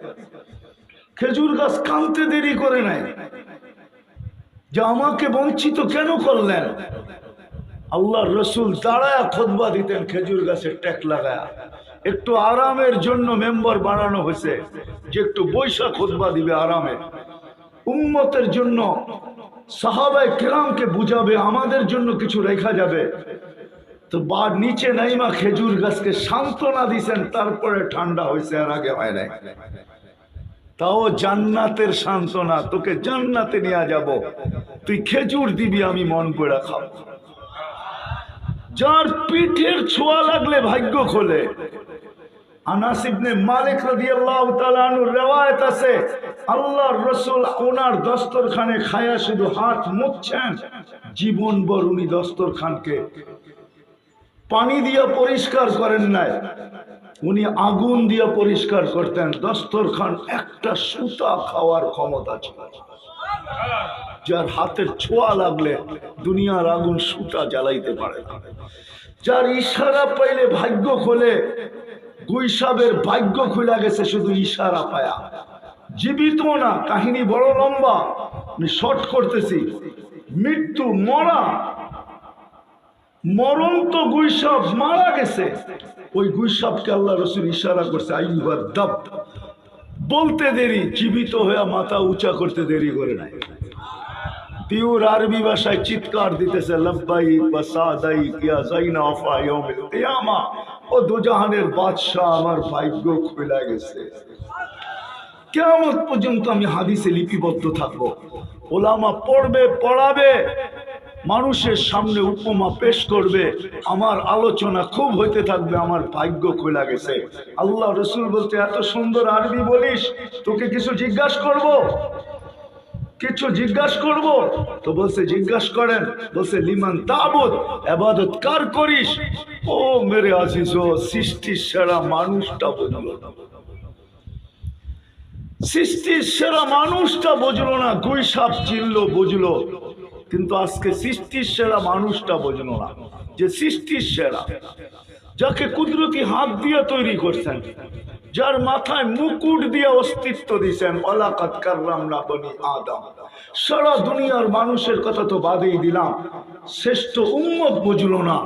খেজুর গাছ কাঁদতে দেরি করে নাই যে আমাকে বঞ্চিত কেন করলেন। আল্লাহর রসুল দাঁড়ায়া খুতবা দিতেন খেজুর গাছের ট্যাক লাগায়া। একটু আরামের জন্য মেম্বার বানানো হয়েছে যে একটু বৈশা খুতবা দিবে আরামে, উম্মতের জন্য সাহাবায়ে কেরামকে বুঝাবে, আমাদের জন্য কিছু রেখা যাবে। তো নিচে নাইমা খেজুর গাছকে সান্ত্বনা দিছেন, তারপরে ঠান্ডা হয়েছে, আর আগে হয় নাই। তাও জান্নাতের সান্ত্বনা, তোকে জান্নাতে নিয়ে যাব, তুই খেজুর দিবি, আমি মন পড়া খাবো। যার পিঠের ছোঁয়া লাগলে ভাগ্য খোলে। আনাস ইবনে মালিক রাদিয়াল্লাহু তাআলা আনহু রওয়ায়াত আছে, আল্লাহর রাসূল ওনার দস্তরখানে খায়া শুধু হাত মুছছেন, জীবনভর উনি দস্তরখানকে পানি দিয়ে পরিষ্কার করেন নাই, উনি আগুন দিয়ে পরিষ্কার করতেন। দস্তরখান একটা সুতা খাওয়ার ক্ষমতা ছিল। যার হাতের ছোঁয়া লাগলে দুনিয়ার আগুন সুতা জ্বালাইতে পারে না। যার ইশারা পাইলে ভাগ্য খোলে, গুইসাবের ভাগ্য খুলে গেছে শুধু ইশারা পায়া। জীবিত না, কাহিনী বড় লম্বা, আমি শর্ট করতেছি। মৃত্যু, মরা, মরণ তো গুইসাব মারা গেছে, ওই গুইসাবকে আল্লাহ রসুল ইশারা করছে আইয়ুহাদ দাব, বলতে দেরি, জীবিত হয়ে মাথা উঁচা করতে দেরি করে নাই। পিওর আরবি ভাষায় চিৎকার দিতেছে লব্বাইক ওয়া সাদাইক ইয়া যাইনাফা ইয়াউমিল কিয়ামা, ও দুজাহানের বাদশা, আমার ভাগ্য খুলে গেছে। কিয়ামত পর্যন্ত আমি হাদিসে লিপিবদ্ধ থাকবো। ওলামা পড়বে, পড়াবে, মানুষের সামনে উপমা পেশ করবে, আমার আলোচনা খুব হইতে থাকবে, আমার ভাগ্য খুলে গেছে। আল্লাহ রসুল বলতে এত সুন্দর আরবি বলিস, তোকে কিছু জিজ্ঞাসা করব, কিছু জিজ্ঞাসা করব। তো বলছে জিজ্ঞাসা করেন। বলছে লিমান তাবুদ, ইবাদত কার করিস। ও মেরে আজিজ, ও সৃষ্টির সেরা মানুষটা বুঝলো না, সৃষ্টির সেরা মানুষটা বুঝলো না। গুইসাপ চিনলো, বুঝলো, কিন্তু আজকে সৃষ্টির সেরা মানুষটা বুঝলো না, যে সৃষ্টির সেরা, যাকে কুদরতি হাত দিয়ে তৈরি করছেন, যার মাথায় মুকুট দিয়ে অস্তিত্ব দিয়েছেন, ওয়ালাকাদ কাররামনা বনি আদম। সারা দুনিয়ার মানুষের কথা তো বাদেই দিলাম, শ্রেষ্ঠ উম্মত বুঝলো না,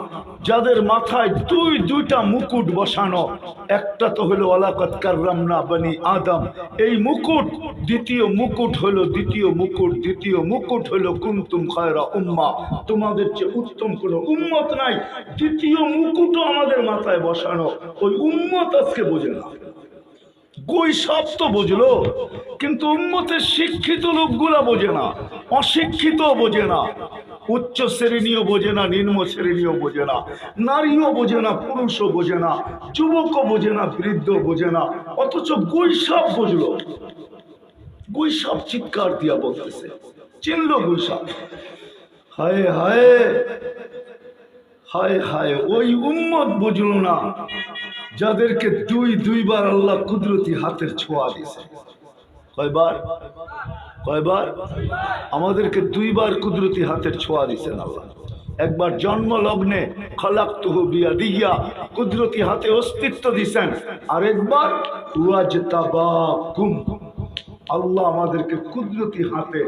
যাদের মাথায় দুইটা মুকুট বসানো। একটা তো হলো ওয়ালাকাদ কাররামনা বনি আদম, এই মুকুট। দ্বিতীয় মুকুট হলো, দ্বিতীয় মুকুট হলো কুনতুম খায়রা উম্মাহ, তোমাদের চেয়ে উত্তম কোনো উম্মত নাই। দ্বিতীয় মুকুটও আমাদের মাথায় বসানো, ওই উম্মত আজকে বোঝে না। গুইসাব তো বুঝলো, কিন্তু উম্মতের শিক্ষিত লোকগুলা বোঝে না, অশিক্ষিত বোঝে না। উচ্চ শ্রেণীও বোঝে না, নিম্ন শ্রেণীও বোঝে না, নারীও বোঝে না, পুরুষও বোঝে না, যুবকও বোঝে না, বৃদ্ধ বোঝে না, অথচ গুইসাপ বুঝলো। গুইসাপ চিৎকার দিয়া বলতেছে, চিনল গুইসাপ। হায় হায় হায় হায়, ওই উম্মত বুঝল না যাদেরকে দুইবার আল্লাহ কুদরতি হাতের ছোঁয়া দিয়েছে। কয়বার? কয়বার? আমাদেরকে দুইবার কুদরতি হাতের ছোঁয়া দিয়েছেন আল্লাহ। একবার জন্ম লগ্নে খলাকতুহু বিয়াদিয়া, কুদরতি হাতে অস্তিত্ব দিয়েছেন। আর একবার ওয়াজতাবাকুম, আল্লাহ আমাদেরকে কুদরতি হাতে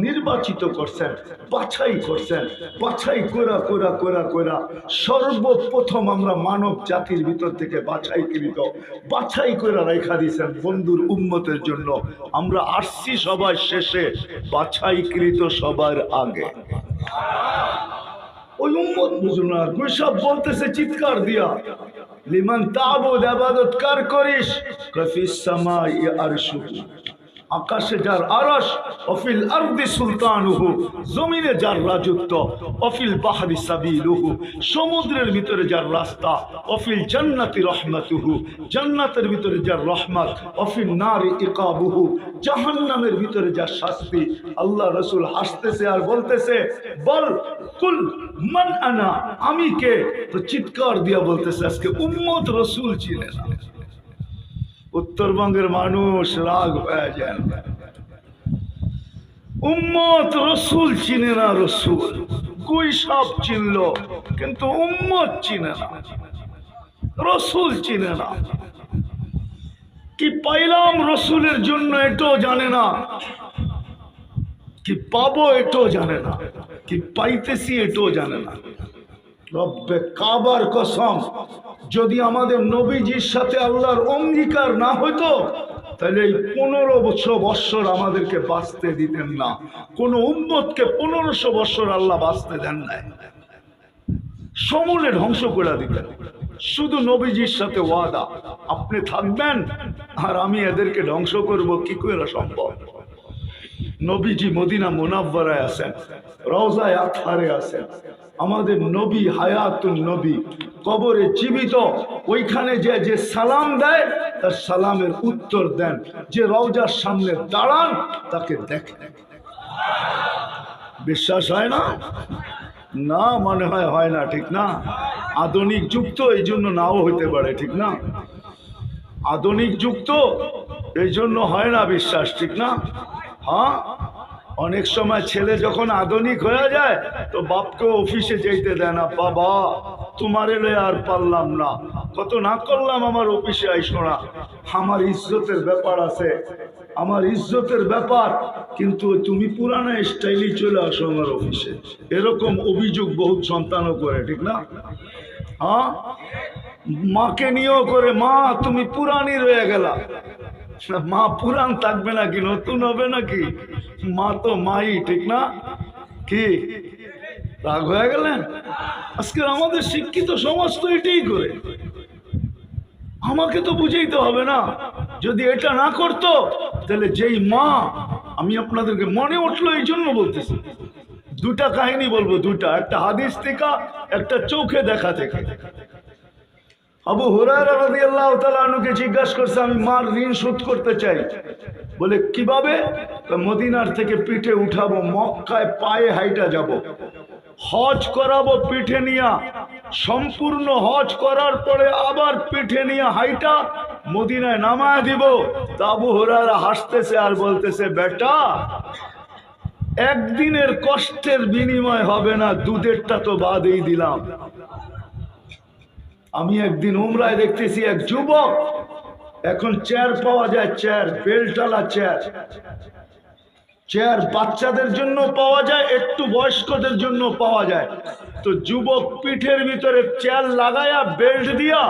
নির্বাচিত করছেন, বাছাই করছেন। বাছাই করা করা করা করা সর্বপ্রথম আমরা মানব জাতির ভিতর থেকে বাছাই করে রেখা দিয়েছেন বন্ধুর উম্মতের জন্য। আমরা আসছি সবার শেষে, বাছাইকৃত সবার আগে। ওই উম্মত বুঝলো না। গুইসাপ বলতেছে চিৎকার দিয়া, লিমান তাবুদ, ইবাদত কার করিস? কাফিস সামাই আরশুহু, আকাশে যার আরশ, অফিল আরদি সুলতানুহু, জমিনে যার রাজত্ব, অফিল বাহরি সাবিলুহু, সমুদ্রের ভিতরে যার রাস্তা, অফিল জান্নাতি রহমাতুহু, জান্নাতের ভিতরে যার রহমত, অফিল নারি ইকাবুহু, জাহান্নামের ভিতরে যার শাস্তি। আল্লাহ রাসূল হাসতেছে আর বলতেছে, বল কুল মান আনা, আমি কে? তো চিৎকার দিয়া বলতেছে আজকে উম্মত রাসূল ছিলেন। উত্তরবঙ্গের মানুষ রাগ হয়ে যায়, উম্মত রসুল চিনে না। রসুল গুইসাপ চিনল কিন্তু উম্মত চিনে না, রসুল চিনে না। কি পাইলাম রসুলের জন্য এটাও জানে না, কি পাবো এটাও জানে না, কি পাইতেছি এটাও জানে না। রব্বে কাবার কসম, যদি আমাদের নবীজির সাথে আল্লাহর অঙ্গীকার না হতো তাহলে এই 1500 বৎসর আমাদেরকে বাঁচতে দিতেন না। কোন উম্মতকে 1500 বৎসর আল্লাহ বাঁচতে দেন নাই, সমূলে ধ্বংস করে দিতেন। শুধু নবীজির সাথে ওয়াদা, আপনি থাকবেন আর আমি এদেরকে ধ্বংস করব, কি করে সম্ভব? নবীজি মদিনা মুনাওয়ারায় আছেন, রওজায়ে আতহারে আছেন। আমাদের নবী হায়াতুন নবী, কবরে জীবিত। ওইখানে যে সালাম দেয় তার সালামের উত্তর দেন, যে রওজার সামনে দাঁড়ান তাকে দেখেন। বিশ্বাস হয় না? না, মনে হয় না, ঠিক না? আধুনিক যুগ তো এই জন্য নাও হইতে পারে, ঠিক না? আধুনিক যুগ তো এই জন্য হয় না বিশ্বাস, ঠিক না? হ্যাঁ, অনেক সময় ছেলে যখন আধুনিক হয়ে যায় তো বাপকে অফিসে যেতে দেয় না। বাবা তোমার এলে আর পারলাম না, কত না করলাম, আমার অফিসে আইসো না, আমার ইজ্জতের ব্যাপার আছে, আমার ইজ্জতের ব্যাপার, কিন্তু তুমি পুরানা স্টাইলই চলে আসো আমার অফিসে। এরকম অভিযোগ বহুত সন্তানও করে, ঠিক না? হ্যাঁ, মাকে নিয়েও করে, মা তুমি পুরানি রয়ে গেলা। মা পুরান থাকবে নাকি, নতুন হবে নাকি? মা তো মাই, ঠিক না? কি রাগ হয়ে গেলেন? আজকে আমাদের শিক্ষিত সমাজ তো এটাই করে। আমাকে তো বুঝাইতে হবে না, যদি এটা না করতো তাহলে যেই মা, আমি আপনাদেরকে মনে উঠলো এই জন্য বলতেছি, দুটা কাহিনী বলবো, দুটা, একটা হাদিস থেকে, একটা চোখে দেখা থেকে। আবু হুরায়রা রাদিয়াল্লাহু তাআলা আনহুকে জিজ্ঞাসা করছে, আমি মার ঋণ শোধ করতে চাই। বলে কিভাবে? মদিনার থেকে পিঠে উঠাবো, মক্কায় পায়ে হাইটা যাব, হজ করাবো পিঠে নিয়া, সম্পূর্ণ হজ করার পরে আবার পিঠে নিয়ে হাইটা মদিনায় নামায় দিব। তা আবু হুরায়রা হাসতেছে আর বলতেছে, বেটা একদিনের কষ্টের বিনিময় হবে না, দুধেরটা তো বাদেই দিলাম। আমি একদিন উমরায় দেখতেছি এক যুবক, এখন চেয়ার পাওয়া যায়, চেয়ার, বেলটালা চেয়ার, চেয়ার বাচ্চাদের জন্য পাওয়া যায়, একটু বয়স্কদের জন্য পাওয়া যায়। তো যুবক পিঠের ভিতরে চেয়ার লাগায়া বেল্ট দিয়া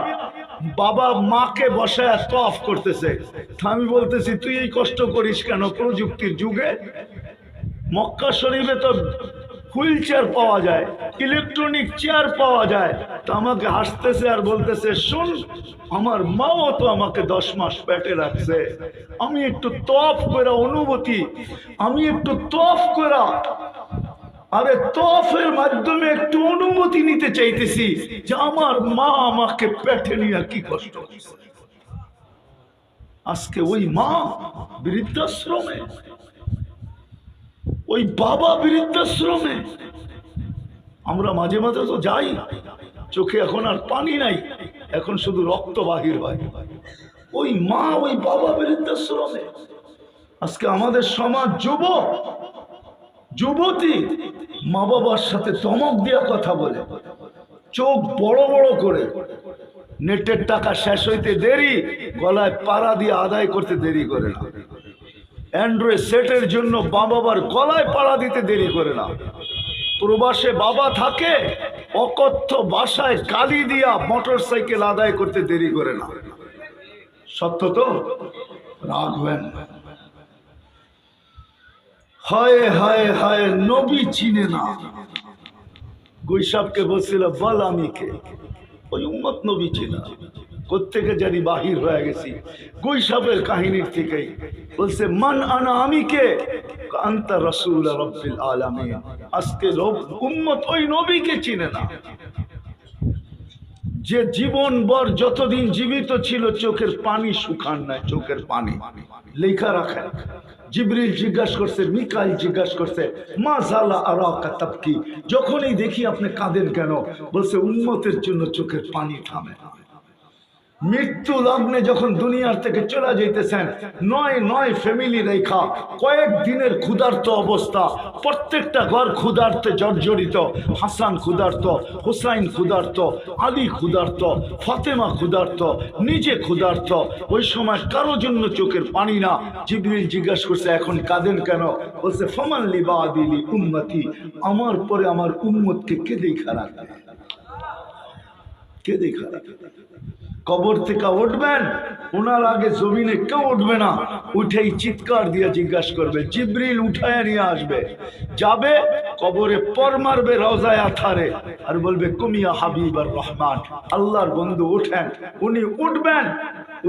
বাবা মাকে বসায় তওয়াফ করতেছে। আমি বলতেছি, তুই এই কষ্ট করিস কেন? প্রযুক্তির যুগে মক্কা শরীফে তো হুইল চেয়ার পাওয়া যায়, ইলেকট্রনিক চেয়ার পাওয়া যায়। তো আমাকে হাসতেছে আর বলতেছে, শোন, আমার মাও তো আমাকে 10 মাস পেটে রাখছে, আমি একটু তওয়াফ করা অনুভূতি, আমি একটু তওয়াফ করা আরে তফের মাধ্যমে একটু অনুমতি নিতে চাইতেছি যে আমার মা আমাকে পেটে নিয়ে কি কষ্ট করছে। আজকে ওই মা বৃদ্ধাশ্রমে, ওই বাবা বৃদ্ধাশ্রমে। আমরা মাঝে মাঝে তো যাই, চোখে এখন আর পানি নাই, এখন শুধু রক্ত বাহির হয়। ওই মা ওই বাবা বৃদ্ধাশ্রমে। আজকে আমাদের সমাজ যুবক যুবতী মা বাবার সাথে ধমক দিয়ে কথা বলে, চোখ বড় বড় করে, নেটের টাকা শেষ হইতে দেরি, গলায় পাড়া দিয়ে আদায় করতে দেরি করে না। অ্যান্ড্রয়েড সেটের জন্য মা বাবার গলায় পাড়া দিতে দেরি করে না। প্রবাসে বাবা থাকে, অকথ্য ভাষায় গালি দিয়া মোটর সাইকেল আদায় করতে দেরি করে না। সত্য তো? রাখবেন। হায় হায় হায়, নবী চিনে না। গুইসাবকে বলছিল বল আমি কে, ওই উম্মত নবী চিনা। কোত্থেকে জানি বাহির হয়ে গেছি গুইসাবের কাহিনীর থেকেই। বলছে মান আনা, আমি কে? আনতা রাসূল রাব্বিল আলামিন। আজকে উম্মত ওই নবীকে চিনে না যে জীবনভর যতদিন জীবিত ছিল চোখের পানি শুকান নাই, চোখের পানি লেখা রাখেন। জিবরিল জিজ্ঞাসা করছে, মিকাইল জিজ্ঞাসা করছে, মা জালা আরাকা তাবকি, যখনই দেখি আপনি কাঁদেন কেন? বলছে উম্মতের জন্য চোখের পানি থামে না। মৃত্যু লগ্নে যখন দুনিয়ার থেকে চলে যাইতেছেন, নয় ফ্যামিলি রেখা, কয়েকদিনের ক্ষুধার্ত অবস্থা, প্রত্যেকটা ঘর ক্ষুধার্তে জর্জরিত। হাসান ক্ষুধার্ত, হুসাইন ক্ষুধার্ত, আলী ক্ষুধার্ত, ফাতেমা ক্ষুধার্ত, নিজে ক্ষুধার্ত। ওই সময় কারো জন্য চোখের পানি না। জিবরিল জিজ্ঞাসা করছে এখন কাঁদেন কেন? বলছে ফামান লিবাদিলি উম্মতি, আমার পরে আমার উম্মতকে কে দেখা রাখবে, কে দেখা রাখবে? কবর থেকে উঠবেন, ওনার আগে জমিনে কেউ উঠবে না। উঠেই চিৎকার দিয়ে জিজ্ঞাসা করবে, জিবরিল উঠায় নিয়ে আসবে, যাবে কবরে পর মারবে রওজায়ে আথারে, আর বলবে কুমিয়া হাবিবার রহমান, আল্লাহর বন্ধু উঠেন। উনি উঠবেন,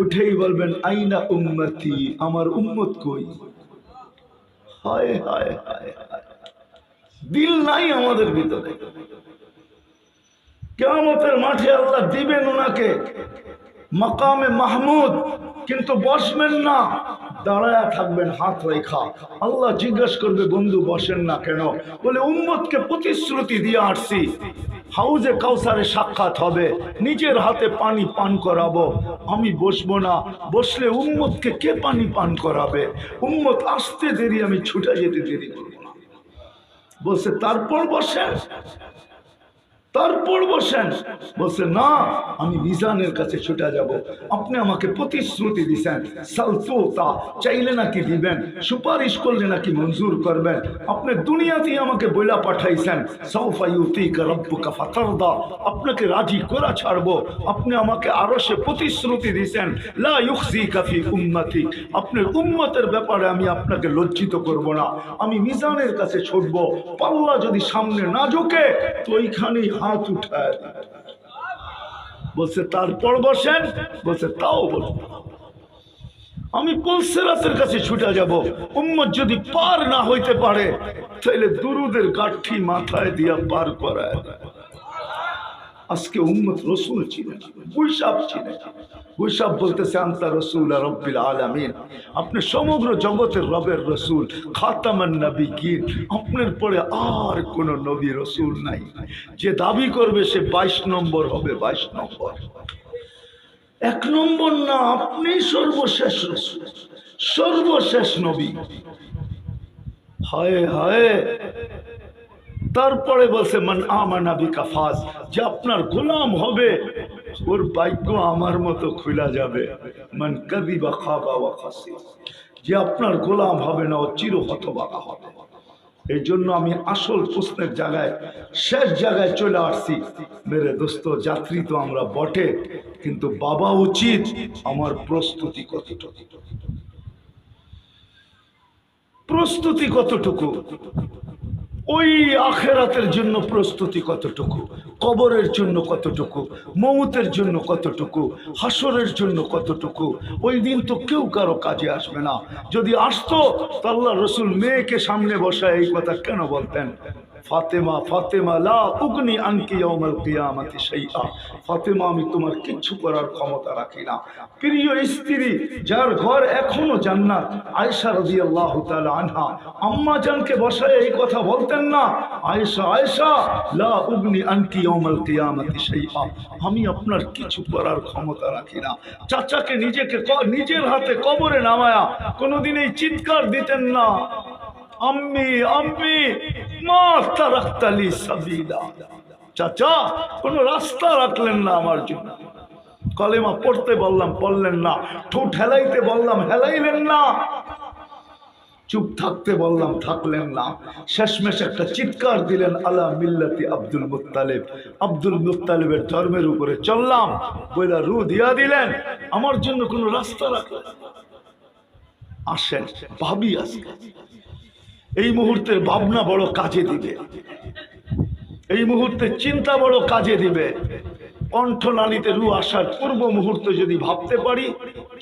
উঠেই বলবেন আইনা উম্মতি, আমার উম্মত কই? হায় হায় হায় হায়, দিল নাই আমাদের ভিতরে। কিয়ামতের মাঠে আল্লাহ দিবেন ওনাকে মাকামে মাহমুদ, কিন্তু বসবেন না, দাঁড়ায়া থাকবেন হাত রেখা। আল্লাহ জিজ্ঞাসা করবে বন্ধু বসেন না কেন? বলে উম্মতকে প্রতিশ্রুতি দিয়ে আসছি, হাউজে কাউসারে সাক্ষাৎ হবে, নিজের হাতে পানি পান করাবো, আমি বসবো না। বসলে উম্মতকে কে পানি পান করাবে? উম্মত আসতে দেরি, আমি ছুটে যেতে দেরি করবো না। বলছে তারপর বসেন, তারপর বসেন। বলছে না, আমি মিজানের কাছে ছুটে যাব। আপনি আমাকে প্রতিশ্রুতি দিয়েছেন, সালতোতা চাইলে নাকি দিবেন, সুপারিশ করলে নাকি মঞ্জুর করবেন। আপনি দুনিয়াতেই আমাকে বইলা পাঠাইছেন, সাউফা ইউতিকা রাব্বুকা ফাতারদা, আপনাকে রাজি করা ছাড়বো। আপনি আমাকে আরো সে প্রতিশ্রুতি দিয়েছেন, লা ইউখজিকা ফি উম্মতি, আপনার উম্মতের ব্যাপারে আমি আপনাকে লজ্জিত করব না। আমি মিজানের কাছে ছুটব, পাল্লা যদি সামনে না ঝুঁকে তো ওইখানেই হাত উঠায়। বলছে তারপর বসেন। বলছে তাও বলবো, আমি পুলসিরাতের কাছে ছুটে যাব। উম্মত যদি পার না হইতে পারে তাহলে দুরুদের গাঠি মাথায় দিয়া পার করায়। আজকে উম্মত রসুল চিনে না, গুইসাব চিনে না। গুইসাব বলতেছে আনতা রাসূল রাব্বিল আলামিন, আপনি সমগ্র জগতের রবের রসুল, খাতামান নবিয়্যিন, আপনার পরে আর কোন নবী রসুল নাই। যে দাবি করবে সে 22 নম্বর হবে, 22 নম্বর। 1 নম্বর না, আপনি সর্বশেষ রসুল, সর্বশেষ নবী। হায় হায়। তারপরে বলছে মান আমানা বিকা ফাজ, যে আপনার গোলাম হবে ওর ভাগ্য আমার মতো খুলা যাবে। মান কাযিবা খাবা ওয়া খাসির, যে আপনার গোলাম হবে না ও চির হতভাগা হবে। এই জন্য আমি আসল প্রশ্নের জায়গায়, শেষ জায়গায় চলে আসছি। মেরে দোস্ত, যাত্রী তো আমরা বটে, কিন্তু বাবা উচিত আমার প্রস্তুতি কতটুকু, প্রস্তুতি কতটুকু, ওই আখেরাতের জন্য প্রস্তুতি কতটুকু, কবরের জন্য কতটুকু, মৌতের জন্য কতটুকু, হাসরের জন্য কতটুকু। ওই দিন তো কেউ কারো কাজে আসবে না। যদি আসতো তো আল্লাহ রসুল মেয়েকে সামনে বসায় এই কথা কেন বলতেন? ফাতেমা, ফাতেমা লা উগনি আনকি ইয়াউমাল কিয়ামাতি শাইআ, ফাতেমা আমি তোমার কিচ্ছু করার ক্ষমতা রাখি না। প্রিয় স্ত্রী যার ঘর এখনো জান্নাত, আয়েশা রাদিয়াল্লাহু তাআলা আনহা আম্মা জানকে বসায় এই কথা বলতেন না, আয়েশা আয়েশা লা উগনি আনকি ইয়াউমাল কিয়ামাতি শাইআ, আমি আপনার কিছু করার ক্ষমতা রাখি না। চাচাকে নিজের হাতে কবরে নামায়া কোনোদিন এই চিৎকার দিতেন না, আম্মি আম্মি মা তারাক্তালি সাবিলা, চাচা কোন রাস্তা রাখলেন না আমার জন্য। কলেমা পড়তে বললাম পড়লেন না, ঠোঁট হেলাইতে বললাম হেলাইলেন না, চুপ থাকতে বললাম থাকলেন না। শেষমেশ একটা চিৎকার দিলেন, আলা মিল্লাতি আব্দুল মুত্তালিব, আব্দুল মুত্তালিবের ধর্মের উপরে চললাম বইলা রু দিয়া দিলেন। আমার জন্য কোনো রাস্তা রাখলেন। আসেন ভাবি, আজকে এই মুহূর্তের ভাবনা বড় কাজে দিবে, এই মুহূর্তে চিন্তা বড় কাজে দিবে। কণ্ঠনালীতে রু আসার পূর্ব মুহূর্তে যদি ভাবতে পারি,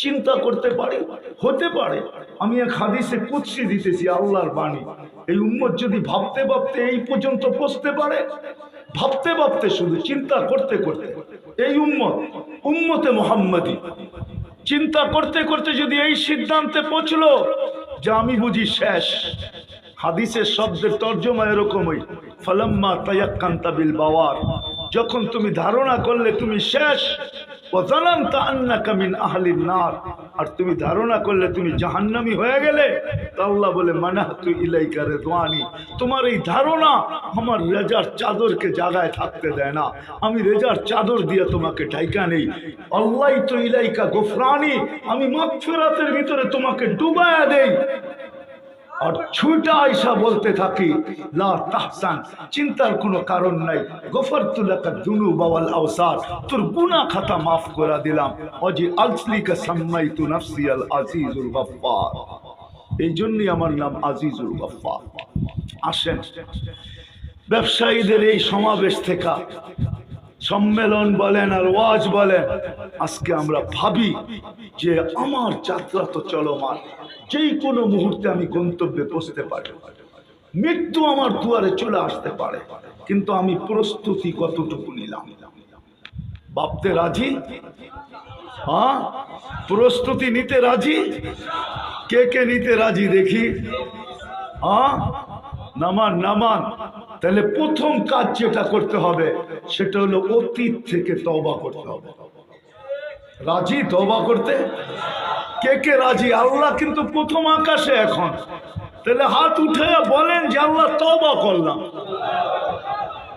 চিন্তা করতে পারি, হতে পারে আমি এক হাদিসে কুদসি দিতেছি, আল্লাহর বাণী। এই উম্মত যদি ভাবতে ভাবতে এই পর্যন্ত পৌঁছতে পারে, ভাবতে ভাবতে শুধু চিন্তা করতে করতে, এই উম্মতে মুহাম্মাদি চিন্তা করতে করতে যদি এই সিদ্ধান্তে পৌঁছলো যে আমি বুঝি শেষ। হাদিসের শব্দের তর্জমা এরকমই, ফালাম্মা তায়াক্কানতা বিল বাওয়ার, যখন তুমি ধারণা করলে তুমি শেষ, ওয়াজানানতা আন্নাকা মিন আহলিন নার, আর তুমি ধারণা করলে তুমি জাহান্নামী হয়ে গেলে, তা আল্লাহ বলে মানাহতু ইলাইকা রিদওয়ানি, তোমার এই ধারণা আমার রেজার চাদরকে জাগায় থাকতে দেয় না, আমি রেজার চাদর দিয়ে তোমাকে ঢাইকা নেই। আল্লাহ তো ইলাইকা গফরানি, আমি মাগফিরাতের ভিতরে তোমাকে ডুবায়া দেই। আর ছুটা আয়সা বলতে থাকি, লা তাহসান, চিন্তার কোনো কারণ নাই, গফরতু লাকা যুনুবা ওয়াল আওসার, তোর গুনাহ খাতা মাফ করে দিলাম। ওয়াজি আলসলিকা সাম্মাইতু নাফসি আল আজিজুল গফফার, এই জন্যই আমার নাম আজিজুল গফফার। আসেন ব্যবসায়ীদের এই সমাবেশ থেকে, সম্মেলন বলেন আর ওয়াজ বলেন, আজকে আমরা ভাবি যে আমার যাত্রা তো চলমান, যেই কোনো মুহূর্তে আমি গন্তব্যে পৌঁছতে পারি, মৃত্যু আমার দুয়ারে চলে আসতে পারে, কিন্তু আমি প্রস্তুতি কতটুকু নিলাম? ভাবতে রাজি? হ্যাঁ, প্রস্তুতি নিতে রাজি? কে কে নিতে রাজি দেখি? হ্যাঁ, নামান নামান। তাহলে প্রথম কাজ যেটা করতে হবে সেটা হলো অতীত থেকে তওবা করতে হবে। রাজি তওবা করতে? কে কে রাজি? আল্লাহ কিন্তু প্রথম আকাশে এখন। তাহলে হাত উঠে বলেন যে আল্লাহ তওবা করলাম।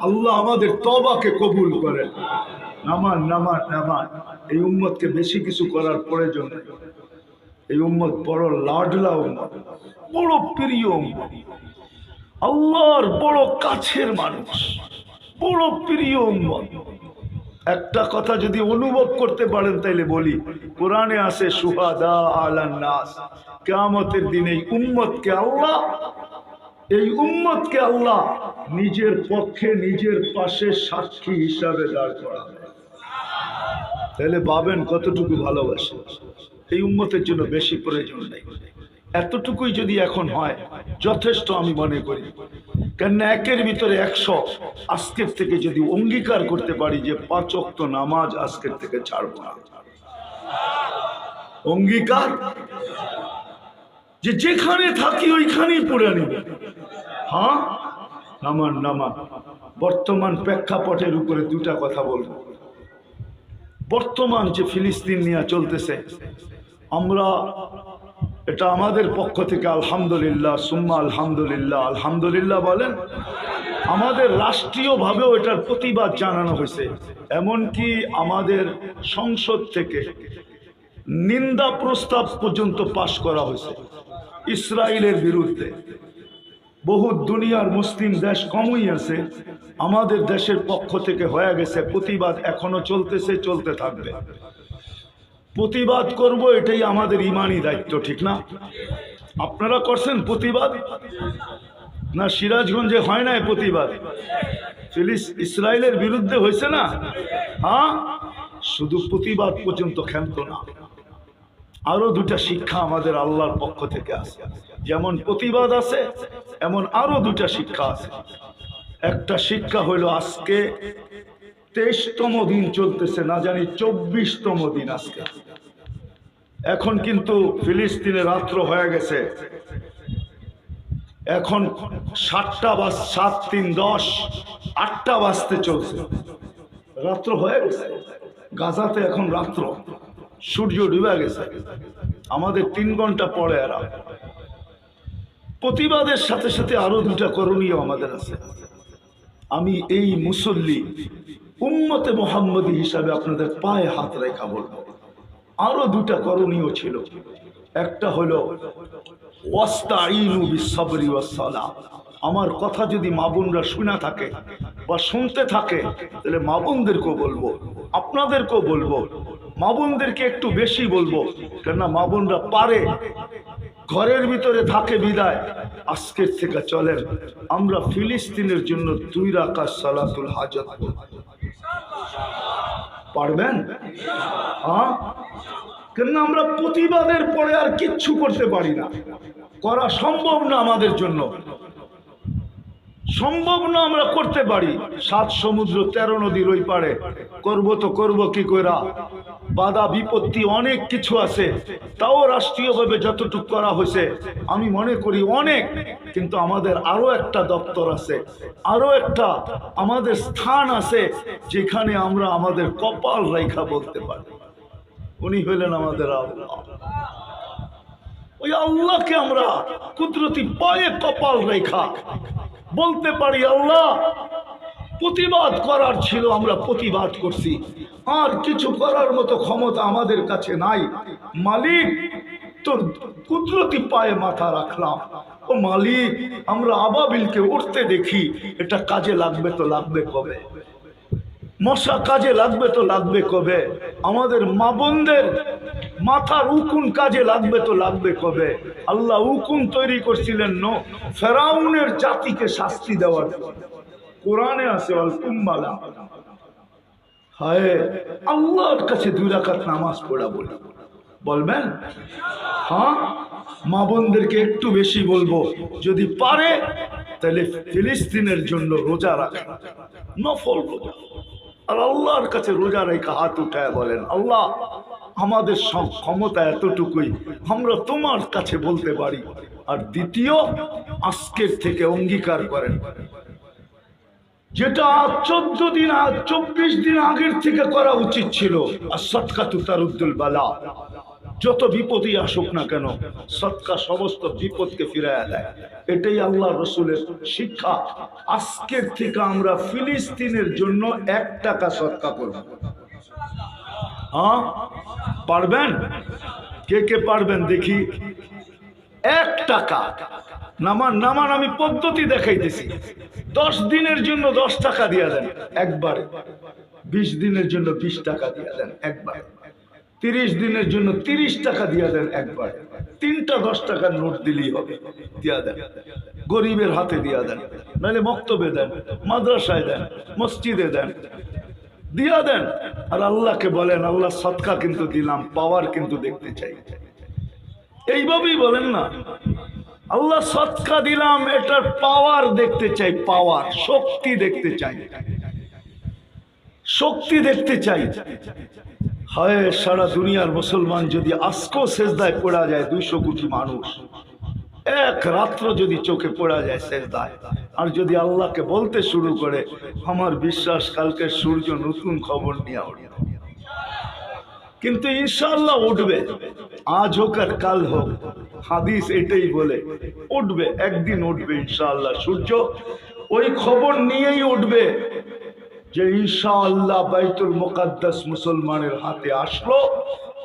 আল্লাহ আমাদের তওবাকে কবুল করেন। নামান নামান নামান। এই উম্মতকে বেশি কিছু করার প্রয়োজন নেই। এই উম্মত বড় লাডলা উম্মত, বড় প্রিয় উম্মত, আল্লাহর বড় কাছের মানুষ, বড় প্রিয় উম্মত। একটা কথা যদি অনুভব করতে পারেন তাইলে বলি, কোরআনে আছে শুহাদা আলান নাস, কিয়ামতের দিন এই উম্মতকে আল্লাহ নিজের পক্ষে নিজের পাশে সাক্ষী হিসাবে দাঁড় করাবে। তাহলে ভাবেন কতটুকু ভালোবাসে। এই উম্মতের জন্য বেশি প্রয়োজন নেই, এতটুকুই যদি এখন হয় যথেষ্ট আমি মনে করি। কেননা একের ভিতরে 100 আজকের থেকে যদি অঙ্গীকার করতে পারি যে 5 ওয়াক্ত নামাজ আজকের থেকে ছাড়ব না, অঙ্গীকার যে যেখানে থাকি ওইখানেই পড়ে নিব। হ্যাঁ, নামান নামান। বর্তমান প্রেক্ষাপটের উপরে দুটা কথা বলবো। বর্তমান যে ফিলিস্তিন নিয়ে চলতেছে, আমরা এটা আমাদের পক্ষ থেকে আলহামদুলিল্লাহ সুম্মা আলহামদুলিল্লাহ, আলহামদুলিল্লাহ বলেন। আমাদের রাষ্ট্রীয়ভাবেও এটার প্রতিবাদ জানানো হয়েছে, এমনকি আমাদের সংসদ থেকে নিন্দা প্রস্তাব পর্যন্ত পাশ করা হয়েছে ইসরায়েলের বিরুদ্ধে। বহু দুনিয়ার মুসলিম দেশ কমই আছে, আমাদের দেশের পক্ষ থেকে হয়ে গেছে প্রতিবাদ, এখনো চলতেছে, চলতে থাকবে। প্রতিবাদ করব, এটাই আমাদের ইমানি দায়িত্ব, ঠিক না? আপনারা করছেন প্রতিবাদ না? সিরাজগঞ্জে হয় না প্রতিবাদ? ইসরায়েলের বিরুদ্ধে হয়েছে না? হ্যাঁ, শুধু প্রতিবাদ পর্যন্ত ক্ষান্ত না, আরো দুটা শিক্ষা আমাদের আল্লাহর পক্ষ থেকে আছে। যেমন প্রতিবাদ আছে, এমন আরো দুটা শিক্ষা আছে। একটা শিক্ষা হইল আজকে 23তম দিন চলতেছে, না জানি 24তম দিন আজকে। এখন কিন্তু ফিলিস্তিনে রাত্র হয়ে গেছে, এখন 7টা বাজ 7 3 10 8টা বাজতে চলছে, রাত্র হয়ে গেছে। গাজাতে এখন রাত্র, সূর্য ডুবে গেছে, আমাদের 3 ঘন্টা পরে। এরা প্রতিবাদের সাথে সাথে আরো 2টা করণীয় আমাদের আছে। আমি এই মুসল্লি উম্মতে মুহাম্মদী হিসাবে আপনাদের পায়ে হাত রেখা বলবো, আরো 2টা করণীয় ছিল। একটা হলো ওয়াস্তাঈনু বিস-সাবরি ওয়াস-সালাহ। আমার কথা যদি মা বোনরা শুনে থাকে বা শুনতে থাকে, তাহলে মা বোনদেরকেও বলবো, আপনাদেরকেও বলবো, মা বোনদেরকে একটু বেশি বলবো, কেননা মা বোনরা পারে, ঘরের ভিতরে থাকে বিদায়। আজকের থেকে চলেন আমরা ফিলিস্তিনের জন্য 2 রাকাত সালাতুল হাজত পড়ব। পারবেন? হ্যাঁ, কেন আমরা প্রতিবাদের পরে আর কিচ্ছু করতে পারি না, করা সম্ভব না, আমাদের জন্য সম্ভব না আমরা করতে পারি। 7 সমুদ্র 13 নদীর ওই পারে করব তো করব কি কইরা, বাধা বিপত্তি অনেক কিছু আছে, তাও রাষ্ট্রীয়ভাবে যতটুকু করা হয়েছে আমি মনে করি অনেক। কিন্তু আমাদের আরো একটা দপ্তর আছে, আরো একটা আমাদের স্থান আছে যেখানে আমরা আমাদের কপাল রেখা বলতে পারি। উনি হইলেন আমাদের আল্লাহ। ওই আল্লাহকে আমরা কুদরতি পায়ে কপাল রেখা বলতে পারি, আল্লাহ প্রতিবাদ করার ছিল, আমরা প্রতিবাদ করছি, আর কিছু করার মতো ক্ষমতা আমাদের কাছে নাই। মালিক তোর কুদরতি পায়ে মাথা রাখলাম, ও মালিক আমরা আবাবিলকে উঠতে দেখি, এটা কাজে লাগবে তো লাগবে কবে, মশা কাজে লাগবে তো লাগবে কবে, আমাদের মা বোনদের মাথার উকুন কাজে লাগবে তো লাগবে কবে। আল্লাহ উকুন তৈরি করছিলেন ফেরাউনের জাতিকে শাস্তি দেওয়ার, কোরআনে আছে আল-কুম্বালা। হায় আল্লাহর কাছে 2 রাকাত নামাজ পড়া বলি, বলবেন? হ্যাঁ, মা বোনদেরকে একটু বেশি বলবো, যদি পারে তাহলে ফিলিস্তিনের জন্য রোজা রাখেন, নফল রোজা। আর আল্লাহর কাছে রোজা রেখা হাত উঠায় বলেন, আল্লাহ আমাদের সব ক্ষমতা এতটুকুই, আমরা তোমার কাছে বলতে পারি। আর দ্বিতীয়, আজকের থেকে অঙ্গীকার করেন, যেটা 14 দিন 24 দিন আগের থেকে করা উচিত ছিল, আর সদকাতু তারুদ্দুল বালা। যত বিপদই আসুক না কেন, সদকা সমস্ত বিপদকে ফিরাইয়া দেয়, এটাই আল্লাহ রসুলের শিক্ষা। আজকের থেকে আমরা ফিলিস্তিনের জন্য 1 টাকা সদকা করব। হ্যাঁ, পারবেন? কে কে পারবেন দেখি? 1 টাকা নামান, আমি পদ্ধতি দেখাইতেছি। 10 দিনের জন্য 10 টাকা দিয়ে দেন একবারে, 20 দিনের জন্য 20 টাকা দিয়ে দেন একবারে, 30 দিনের জন্য 30 টাকা দিয়ে দেন একবারে, 3টা 10 টাকার নোট দিলেই হবে, দিয়া দেন, গরিবের হাতে দিয়া দেন, নাহলে মক্তবে দেন, মাদ্রাসায় দেন, মসজিদে দেন, দিয়া দেন। আর আল্লাহকে বলেন, আল্লাহ সদকা কিন্তু দিলাম, পাওয়ার কিন্তু দেখতে চাই। এইভাবেই বলেন না, আল্লাহ সদকা দিলাম, এটার পাওয়ার দেখতে চাই, পাওয়ার, শক্তি দেখতে চাই, শক্তি দেখতে চাই। হয় সারা দুনিয়ার মুসলমান যদি আজকেও সেজদায় পড়া যায়, 200 কোটি মানুষ এক রাত্র যদি চোখে পড়া যায় সেজদায়, আর যদি আল্লাহকে বলতে শুরু করে, আমার বিশ্বাস কালকে সূর্য নতুন খবর নিয়ে উঠবে। কিন্তু ইনশাআল্লাহ উঠবে, আজ হোক আর কাল হোক, হাদিস এটাই বলে উঠবে, একদিন উঠবে ইনশাআল্লাহ সূর্য। ওই খবর নিয়েই উঠবে যে ইনশাআল্লাহ বাইতুল মুকাদ্দাস মুসলমানের হাতে আসলো,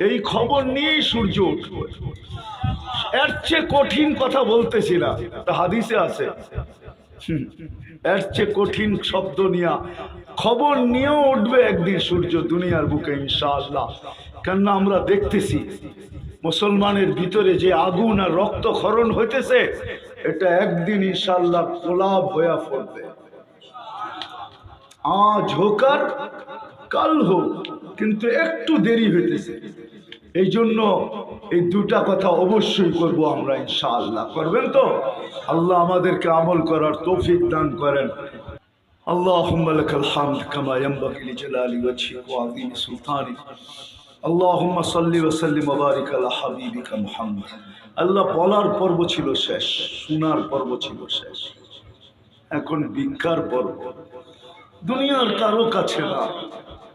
এই খবর নিয়েই সূর্য উঠবে। এর চেয়ে কঠিন কথা বলতেছি না, তা হাদিসে আছে। এর চেয়ে কঠিন শব্দ নিয়ে খবর নিয়েও উঠবে একদিন সূর্য দুনিয়ার বুকে ইনশাআল্লাহ। কেননা আমরা দেখতেছি মুসলমানের ভিতরে যে আগুন আর রক্তক্ষরণ হইতেছে, এটা একদিন ইনশাআল্লাহ গোলাপ হয়ে পড়বে। আজ হোক আর কাল হোক, কিন্তু একটু দেরি হইতেছে। এই জন্য এই 2টা কথা অবশ্যই করব আমরা ইনশাআল্লাহ। করবেন তো? আল্লাহ আমাদেরকে আমল করার তৌফিক দান করেন। اللهم لك الحمد كما ينبغي لجلال وجهك وعظيم سلطانك اللهم صل وسلم وبارك على حبيبك محمد আল্লাহ বলার পর্ব ছিল শেষ, শোনার পর্ব ছিল শেষ, এখন ভিক্ষার পর্ব। দুনিয়ার কারো কাছে না,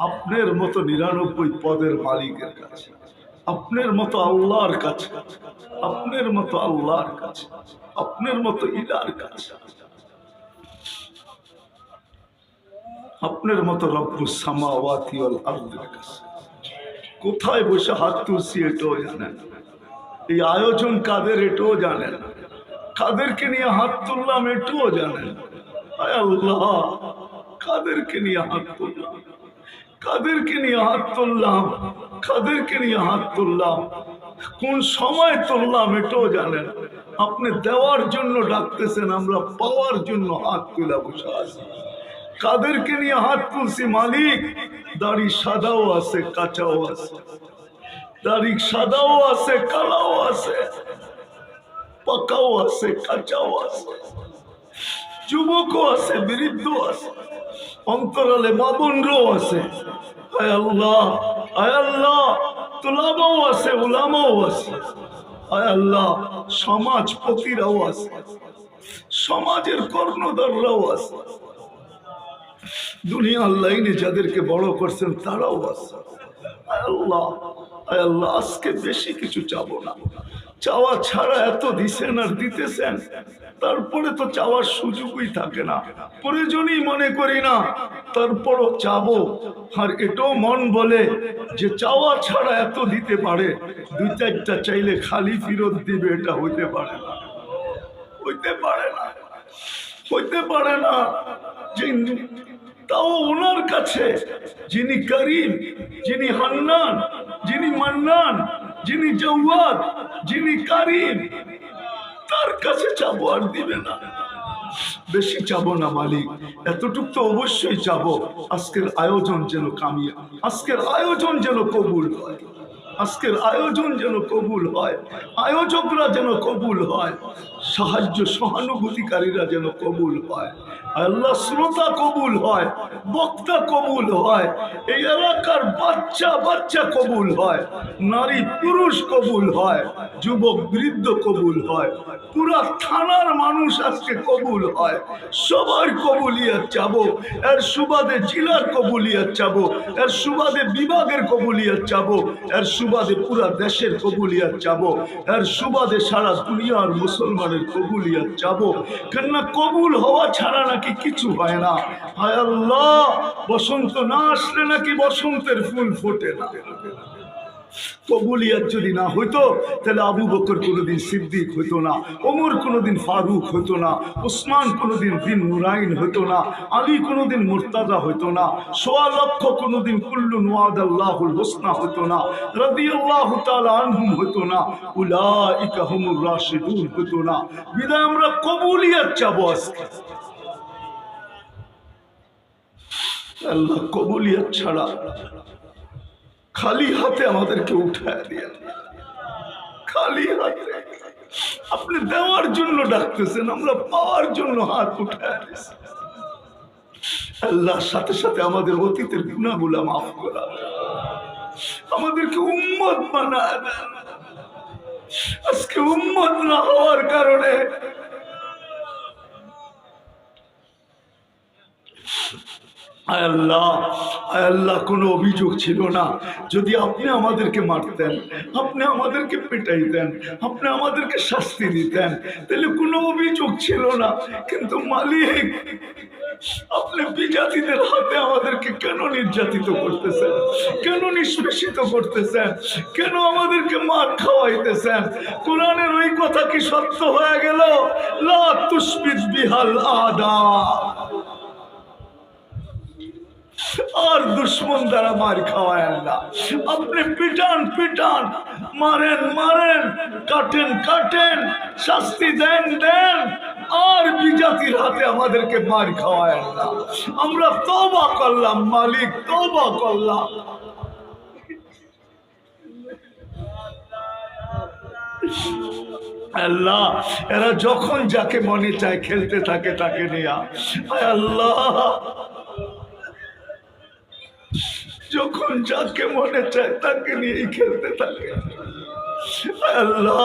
আপনার মতো 99 পদের মালিকের কাছে, আপনার মতো আল্লাহর কাছে, আপনার মতো আল্লাহর কাছে, আপনার মতো ইলার কাছে, আপনার মতো রব্বুস সামাওয়াতি ওয়াল আরদের কাছে। কোথায় বসে হাত তুলছি এটাও জানেন, এই আয়োজন কাদের এটাও জানেন, কাদেরকে নিয়ে হাত তুললাম এটাও জানেন। আয় আল্লাহ, কাদেরকে নিয়ে হাত তুললাম, কাদেরকে নিয়ে হাত তুললাম, কাদেরকে নিয়ে হাত তুললাম, কোন সময় তুললাম এটাও জানেন। আপনি দেওয়ার জন্য ডাকতেছেন, আমরা পাওয়ার জন্য হাত তুলে বসে আছি। কাদেরকে নিয়ে হাত তুলছি মালিক? দাড়ি সাদাও আছে, কাঁচাও আছে, দাড়ি সাদাও আছে, কালাও আছে, পাকাও আছে, কাঁচাও আছে, যুবকও আছে, বৃদ্ধ আছে, অন্তরালে মা বোনরাও আছে। আয় আল্লাহ, আয় আল্লাহ, তুলামাও আছে, উলামাও আছে। আয় আল্লাহ, সমাজপতিরাও আছে, সমাজের কর্ণধাররাও আছে, দুনিয়ার লাইনে যাদেরকে বড় করছেন তারাও আছে। আয় আল্লাহ, আয় আল্লাহ, আজকে বেশি কিছু চাবো না, চাওয়া ছাড়া এত দিছেন আর দিতেছেন, তারপরে তো চাওয়ার সুযোগই থাকে না, প্রয়োজনই মনে করি না, তারপরও চাবো। আর এটাও মন বলে যে চাওয়া ছাড়া এত দিতে পারে, 2-4টা চাইলে খালি ফেরত দিবে, এটা হইতে পারে না, হইতে পারে না, হইতে পারে না। যে তাও ওনার কাছে যিনি করিম, যিনি হান্নান, যিনি মান্নান, যিনি জওয়াদ, যিনি কারিম, তার কাছে চাবো আর দিবে না। বেশি চাবো না মালিক, এতটুক তো অবশ্যই চাবো, আজকের আয়োজন যেন কামিয়া, আজকের আয়োজন যেন কবুল হয়, আজকের আয়োজন যেন কবুল হয়, আয়োজকরা যেন কবুল হয়, সাহায্য সহানুভূতিকারীরা যেন কবুল হয়, আল্লাহ শ্রোতা কবুল হয়, বক্তা কবুল হয়, এই এলাকার বাচ্চা বাচ্চা কবুল হয়, নারী পুরুষ কবুল হয়, যুবক বৃদ্ধ কবুল হয়, পুরা থানার মানুষ আজকে কবুল হয়। সবার কবুলিয়াত চাবো, এর সুবাদে জেলার কবুলিয়াত চাবো, এর সুবাদে বিভাগের কবুলিয়াত চাবো, এর সুবাদে পুরা দেশের কবুলিয়াত চাবো, এর সুবাদে সারা দুনিয়ার মুসলমানের কবুলিয়াত চাবো। কেননা কবুল হওয়া ছাড়া নাকি কিছু হয় না। হায় আল্লাহ, বসন্ত না আসলে নাকি বসন্তের ফুল ফোটে না। কবুলিয়াত যদি না হইতো তাহলে আবু বকর কোনোদিন সিদ্দিক হইতো না, ওমর কোনোদিন ফারুক হইতো না, উসমান কোনোদিন বিন নুরাইন হইতো না, আলী কোনোদিন মুর্তাজা হইতো না, 1.25 লক্ষ কোনোদিন কুল্লুন ওয়াদাল্লাহুল হুসনা হইতো না, রাদিয়াল্লাহু তাআলা আনহুম হইতো না, উলাইকা হুমুর রাশিদুন হইতো না। বিদায় আমরা কবুলিয়াত চাবো আজকে। আল্লাহ কবুলিয়াত ছাড়া খালি হাতে আমাদেরকে উঠায় দিয়ে, খালি হাতে। আপনি দেওয়ার জন্য ডাকতেছেন, আমরা পাওয়ার জন্য হাত উঠায় দিয়েছি। আল্লাহর সাথে সাথে আমাদের অতীতের গুনাহগুলো মাফ করা, আমাদেরকে উম্মত বানায় দেন। আজকে উম্মত না হওয়ার কারণে আয় আল্লাহ, আয় আল্লাহ, কোনো অভিযোগ ছিল না। যদি আপনি আমাদেরকে মারতেন, আপনি আমাদেরকে পেটাইতেন, আপনি আমাদেরকে শাস্তি দিতেন, তাহলে কোনো অভিযোগ ছিল না। কিন্তু মালিক, আপনি বিজাতিদের হাতে আমাদেরকে কেন নির্যাতিত করতেছেন, কেন নিষ্পেষিত করতেছেন, কেন আমাদেরকে মার খাওয়াইতেছেন? কোরআনের ওই কথা কি সত্য হয়ে গেল? লা তুশবিত বিহাল আদা, আর দুশ্মন দ্বারা মার খাওয়ায় না। আপনি পিটান পিটান, মারেন মারেন, কাটেন কাটেন, শাস্তি দেন দেন, আর বিজাতির হাতে আমাদেরকে মার খাওয়ায় না। আমরা তওবা করলাম মালিক, তওবা করলাম। আল্লাহ এরা যখন যাকে মনে চায় খেলতে থাকে তাকে নিয়ে, আল্লাহ যখন যাকে মনে চায় তাকে নিয়েই খেলতে থাকে। আল্লাহ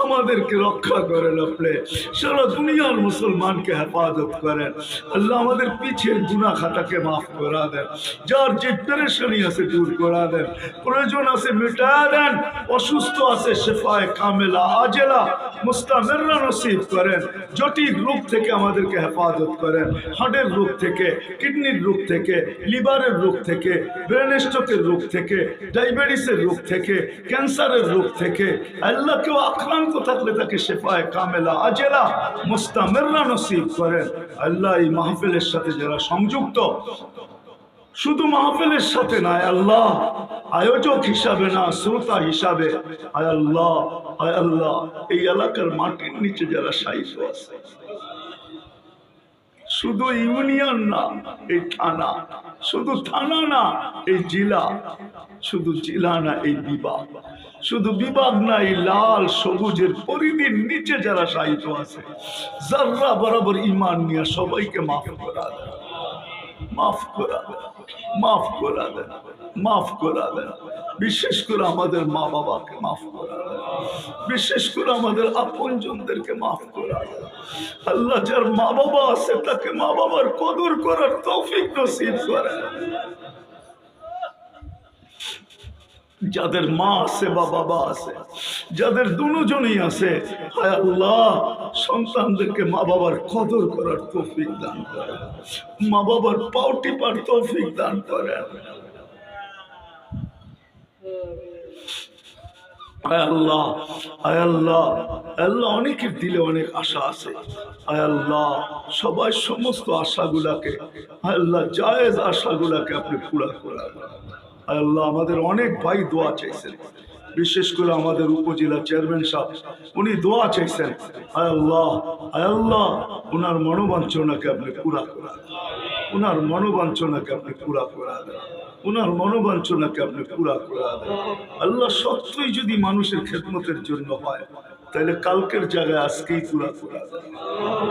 আমাদেরকে রক্ষা করেন, আপনি সারা দুনিয়ার মুসলমানকে হেফাজত করেন। আল্লাহ আমাদের পিছের গুনাহ খাতাকে মাফ করা দেন, যার যে পেরেশানি আছে দূর করা দেন, প্রয়োজন আছে মিটা দেন, অসুস্থ আছে শেফায়ে কামেলা আজেলা মুস্তামিররা নসিব করেন। জটিল রোগ থেকে আমাদেরকে হেফাজত করেন, হার্টের রোগ থেকে, কিডনির রোগ থেকে, লিভারের রোগ থেকে, ব্রেন স্ট্রোকের রোগ থেকে, ডায়াবেটিসের রোগ থেকে, ক্যান্সারের রোগ থেকে। আল্লাহ কেউ আক্রান্ত থাকলে তাকে শেফায়ে কামেলা আজেলা মুস্তামিররা নসিব করেন। আল্লাহ এই মাহফিলের সাথে যারা সংযুক্ত, শুধু মাহফিলের সাথে নয় আল্লাহ, আয়োজক হিসাবে না, শ্রোতা হিসাবে, আয় আল্লাহ, আয় আল্লাহ এই এলাকার মাটির নিচে যারা শায়িত আছে, শুধু ইউনিয়ন না এই থানা, শুধু থানা না এই জেলা, শুধু জেলা না এই বিভাগ, শুধু বিভাগ না এই লাল সবুজের পরিধির নিচে যারা শায়িত আছে, যারা বরাবর ঈমান নিয়ে সবাইকে মাফ করা দেন, মাফ করা দেন, মাফ করা দেন, মাফ করা দেন। বিশেষ করে আমাদের মা বাবাকে মাফ করা দেন, বিশেষ করে আমাদের আপনজনদেরকে মাফ করা দেন। আল্লাহ যার মা বাবা আছে তাকে মা বাবার কদর করার তৌফিক নসিব করেন। যাদের মা আছে বা বাবা আছে, যাদের দুজনই আছে, হায় আল্লাহ সন্তানদেরকে মা বাবার কদর করার তৌফিক দান করেন, মা বাবার পাও টিপার তৌফিক দান করেন। আয় আল্লাহ, আয় আল্লাহ, আল্লাহ অনেকের দিলে অনেক আশা আছে, আয় আল্লাহ সবাই সমস্ত আশাগুলাকে, আয় আল্লাহ জায়েজ আশাগুলাকে আপনি পুরা করা। আয় আল্লাহ আমাদের অনেক ভাই দোয়া চাইছেন, বিশেষ করে আমাদের উপজেলা চেয়ারম্যান সাহেব, উনি দোয়া চাইছেন। আয় আল্লাহ, আয় আল্লাহ ওনার মনোবাঞ্ছনাকে আপনি পুরা করা দেন, ওনার মনোবাঞ্ছনাকে আপনি পুরা করা দেন, ওনার মনোবাঞ্ছনাকে আপনি পুরা করা দেন। আল্লাহ সত্যই যদি মানুষের খেদমতের জন্য হয় তাহলে কালকের জায়গায় আজকেই পুরা করা দেন,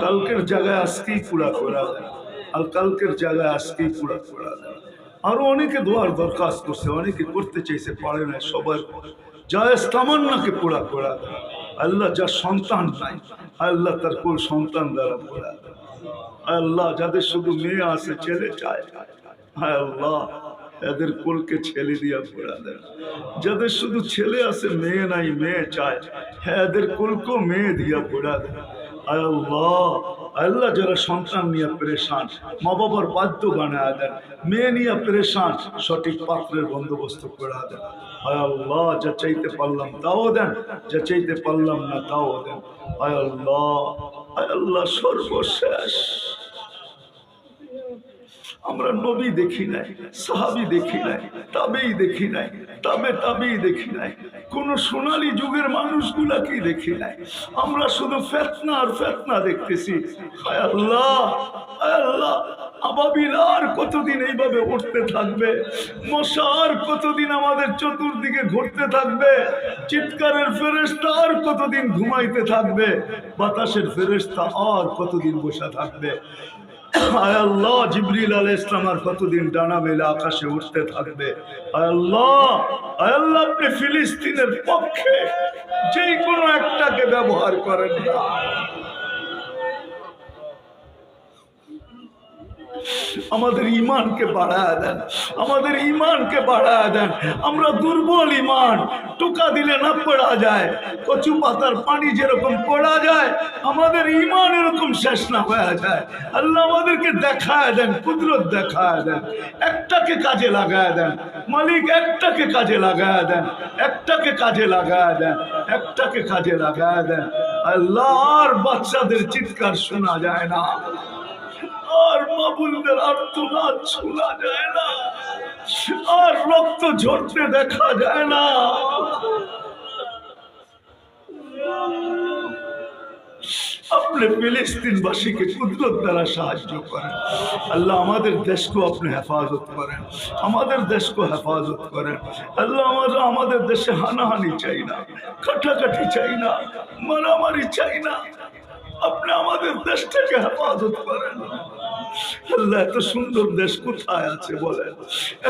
কালকের জায়গায় আজকেই পুরা করা দেন, আর কালকের জায়গায় আজকেই পুরা করা দেন। আরো অনেকে দোয়ার দরখাস্ত করছে, অনেকে করতে চাইছে পারে না, সবার জায়েজ তামান্নাকে পুরা করা দেন। আল্লাহ যার সন্তান নাই আল্লাহ তার কোন সন্তান দ্বারা পুরা দেন। আল্লাহ যাদের শুধু মেয়ে আছে ছেলে চায়, হায় আল্লাহ এদের কোলকে ছেলে দিয়া পুরা দেন। যাদের শুধু ছেলে আছে মেয়ে নাই, মেয়ে চায়, হ্যাঁ এদের কোলকেও মেয়ে দিয়া পুরা দেন। আয় আল্লাহ, আল্লাহ যারা সন্তান নিয়ে পরেশান, মা বাবার বাধ্য বানায় দেন, মেয়ে নিয়ে পরেশান, সঠিক পাত্রের বন্দোবস্ত করে দেন। আয় আল্লাহ যা চাইতে পারলাম তাও দেন, যা চাইতে পারলাম না তাও দেন। আয় আল্লাহ, আয় আল্লাহ সর্বশেষ আমরা নবী দেখি নাই, সাহাবী দেখি নাই, তাবেই দেখি নাই, তাবেই দেখি নাই, কোন সোনালী যুগের মানুষগুলাকেই দেখি নাই। আমরা শুধু ফেতনা আর ফেতনা দেখতেছি। হায় আল্লাহ, হায় আল্লাহ আবাবিল আর কতদিন এইভাবে উঠতে থাকবে, মশা আর কতদিন আমাদের চতুর্দিকে ঘুরতে থাকবে, চিৎকারের ফেরেশতা আর কতদিন ঘুমাইতে থাকবে, বাতাসের ফেরেশতা আর কতদিন বসে থাকবে। আয় আল্লাহ জিবরিল আলাইহিস সালাম আর কতদিন ডানা মেলে আকাশে উঠতে থাকবে। আয় আল্লাহ, আয় আল্লাহ আপনি ফিলিস্তিনের পক্ষে যে কোনো একটাকে ব্যবহার করেন না। আমাদের ঈমানকে বাড়ায় দেন, আমাদের ঈমানকে বাড়ায় দেন। আমরা দুর্বল ঈমান, টোকা দিলে না পড়া যায়, কচু পাতার পানি যেরকম পড়া যায়, আমাদের ঈমান এরকম শেষ না হয়ে যায়। আল্লাহ আমাদেরকে দেখায় দেন, কুদরত দেখায় দেন, একটাকে কাজে লাগায় দেন মালিক, একটাকে কাজে লাগায় দেন, একটাকে কাজে লাগায় দেন, একটাকে কাজে লাগায় দেন। আল্লাহ আর বাচ্চাদের চিৎকার শোনা যায় না, আর মাবুলদের আর্তনাদ শোনা যায় না, আর রক্ত ঝরতে দেখা যায় না। अपने फिलिस्तीनवासी के कुदरत द्वारा সাহায্য করেন আল্লাহ আমাদের দেশকে আপনি হেফাজত করেন আমাদের দেশকে হেফাজত করেন আল্লাহ আমাদের দেশে হানাহানি চাই না কাটাকাটি চাই না মারামারি চাই না আপনি আমাদের দেশটাকে হেফাজত করেন আল্লাহ এত সুন্দর দেশ কোথায় আছে বলেন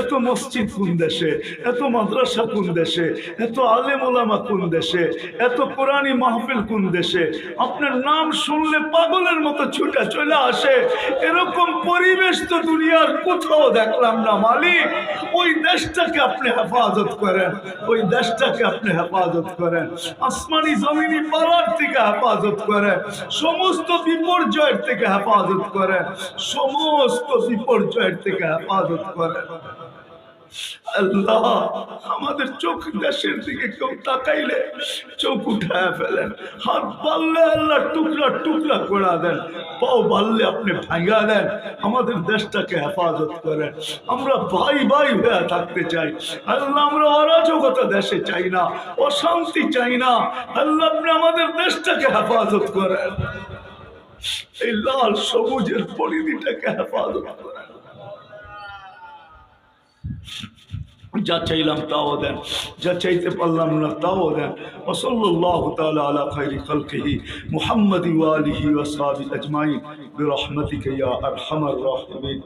এত মসজিদ কোন দেশে এত মাদ্রাসা কোন দেশে এত আলেম ওলামা কোন দেশে এত কোরআনি মাহফিল কোন দেশে আপনার নাম শুনলে পাগলের মতো ছুটে চলে আসে এরকম পরিবেশ তো দুনিয়ার কোথাও দেখলাম না মালিক ওই দেশটাকে আপনি হেফাজত করেন ওই দেশটাকে আপনি হেফাজত করেন আসমানি জমিনি পালার থেকে হেফাজত করেন সমস্ত বিপর্যয়ের থেকে হেফাজত করেন সমস্ত বিপর্যয়ের থেকে হেফাজত করেন আল্লাহ আমাদের চোখ দেশের দিকে কেউ তাকাইলে চোখ উঠায় ফেলেন হাত বাড়লে আল্লাহ টুকরা টুকরা করে দেন পাও বাড়লে আপনি ভাঙা দেন আমাদের দেশটাকে হেফাজত করেন আমরা ভাই ভাই হয়ে থাকতে চাই আল্লাহ আমরা অরাজকতা দেশে চাই না অশান্তি চাই না আল্লাহ আপনি আমাদের দেশটাকে হেফাজত করেন এই লাল সবুজের পরিধিটাকে হেফাজত করেন যা চাইলাম তাও দেন যা চাইতে পারলাম না তাও দেন ওয়াসাল্লাল্লাহু তাআলা আলা খায়রি খালকিহি মুহাম্মাদি ওয়া আলিহি ওয়া সাহবিহি আজমাইন বিরহমাতিকা ইয়া আরহামার রাহিমিন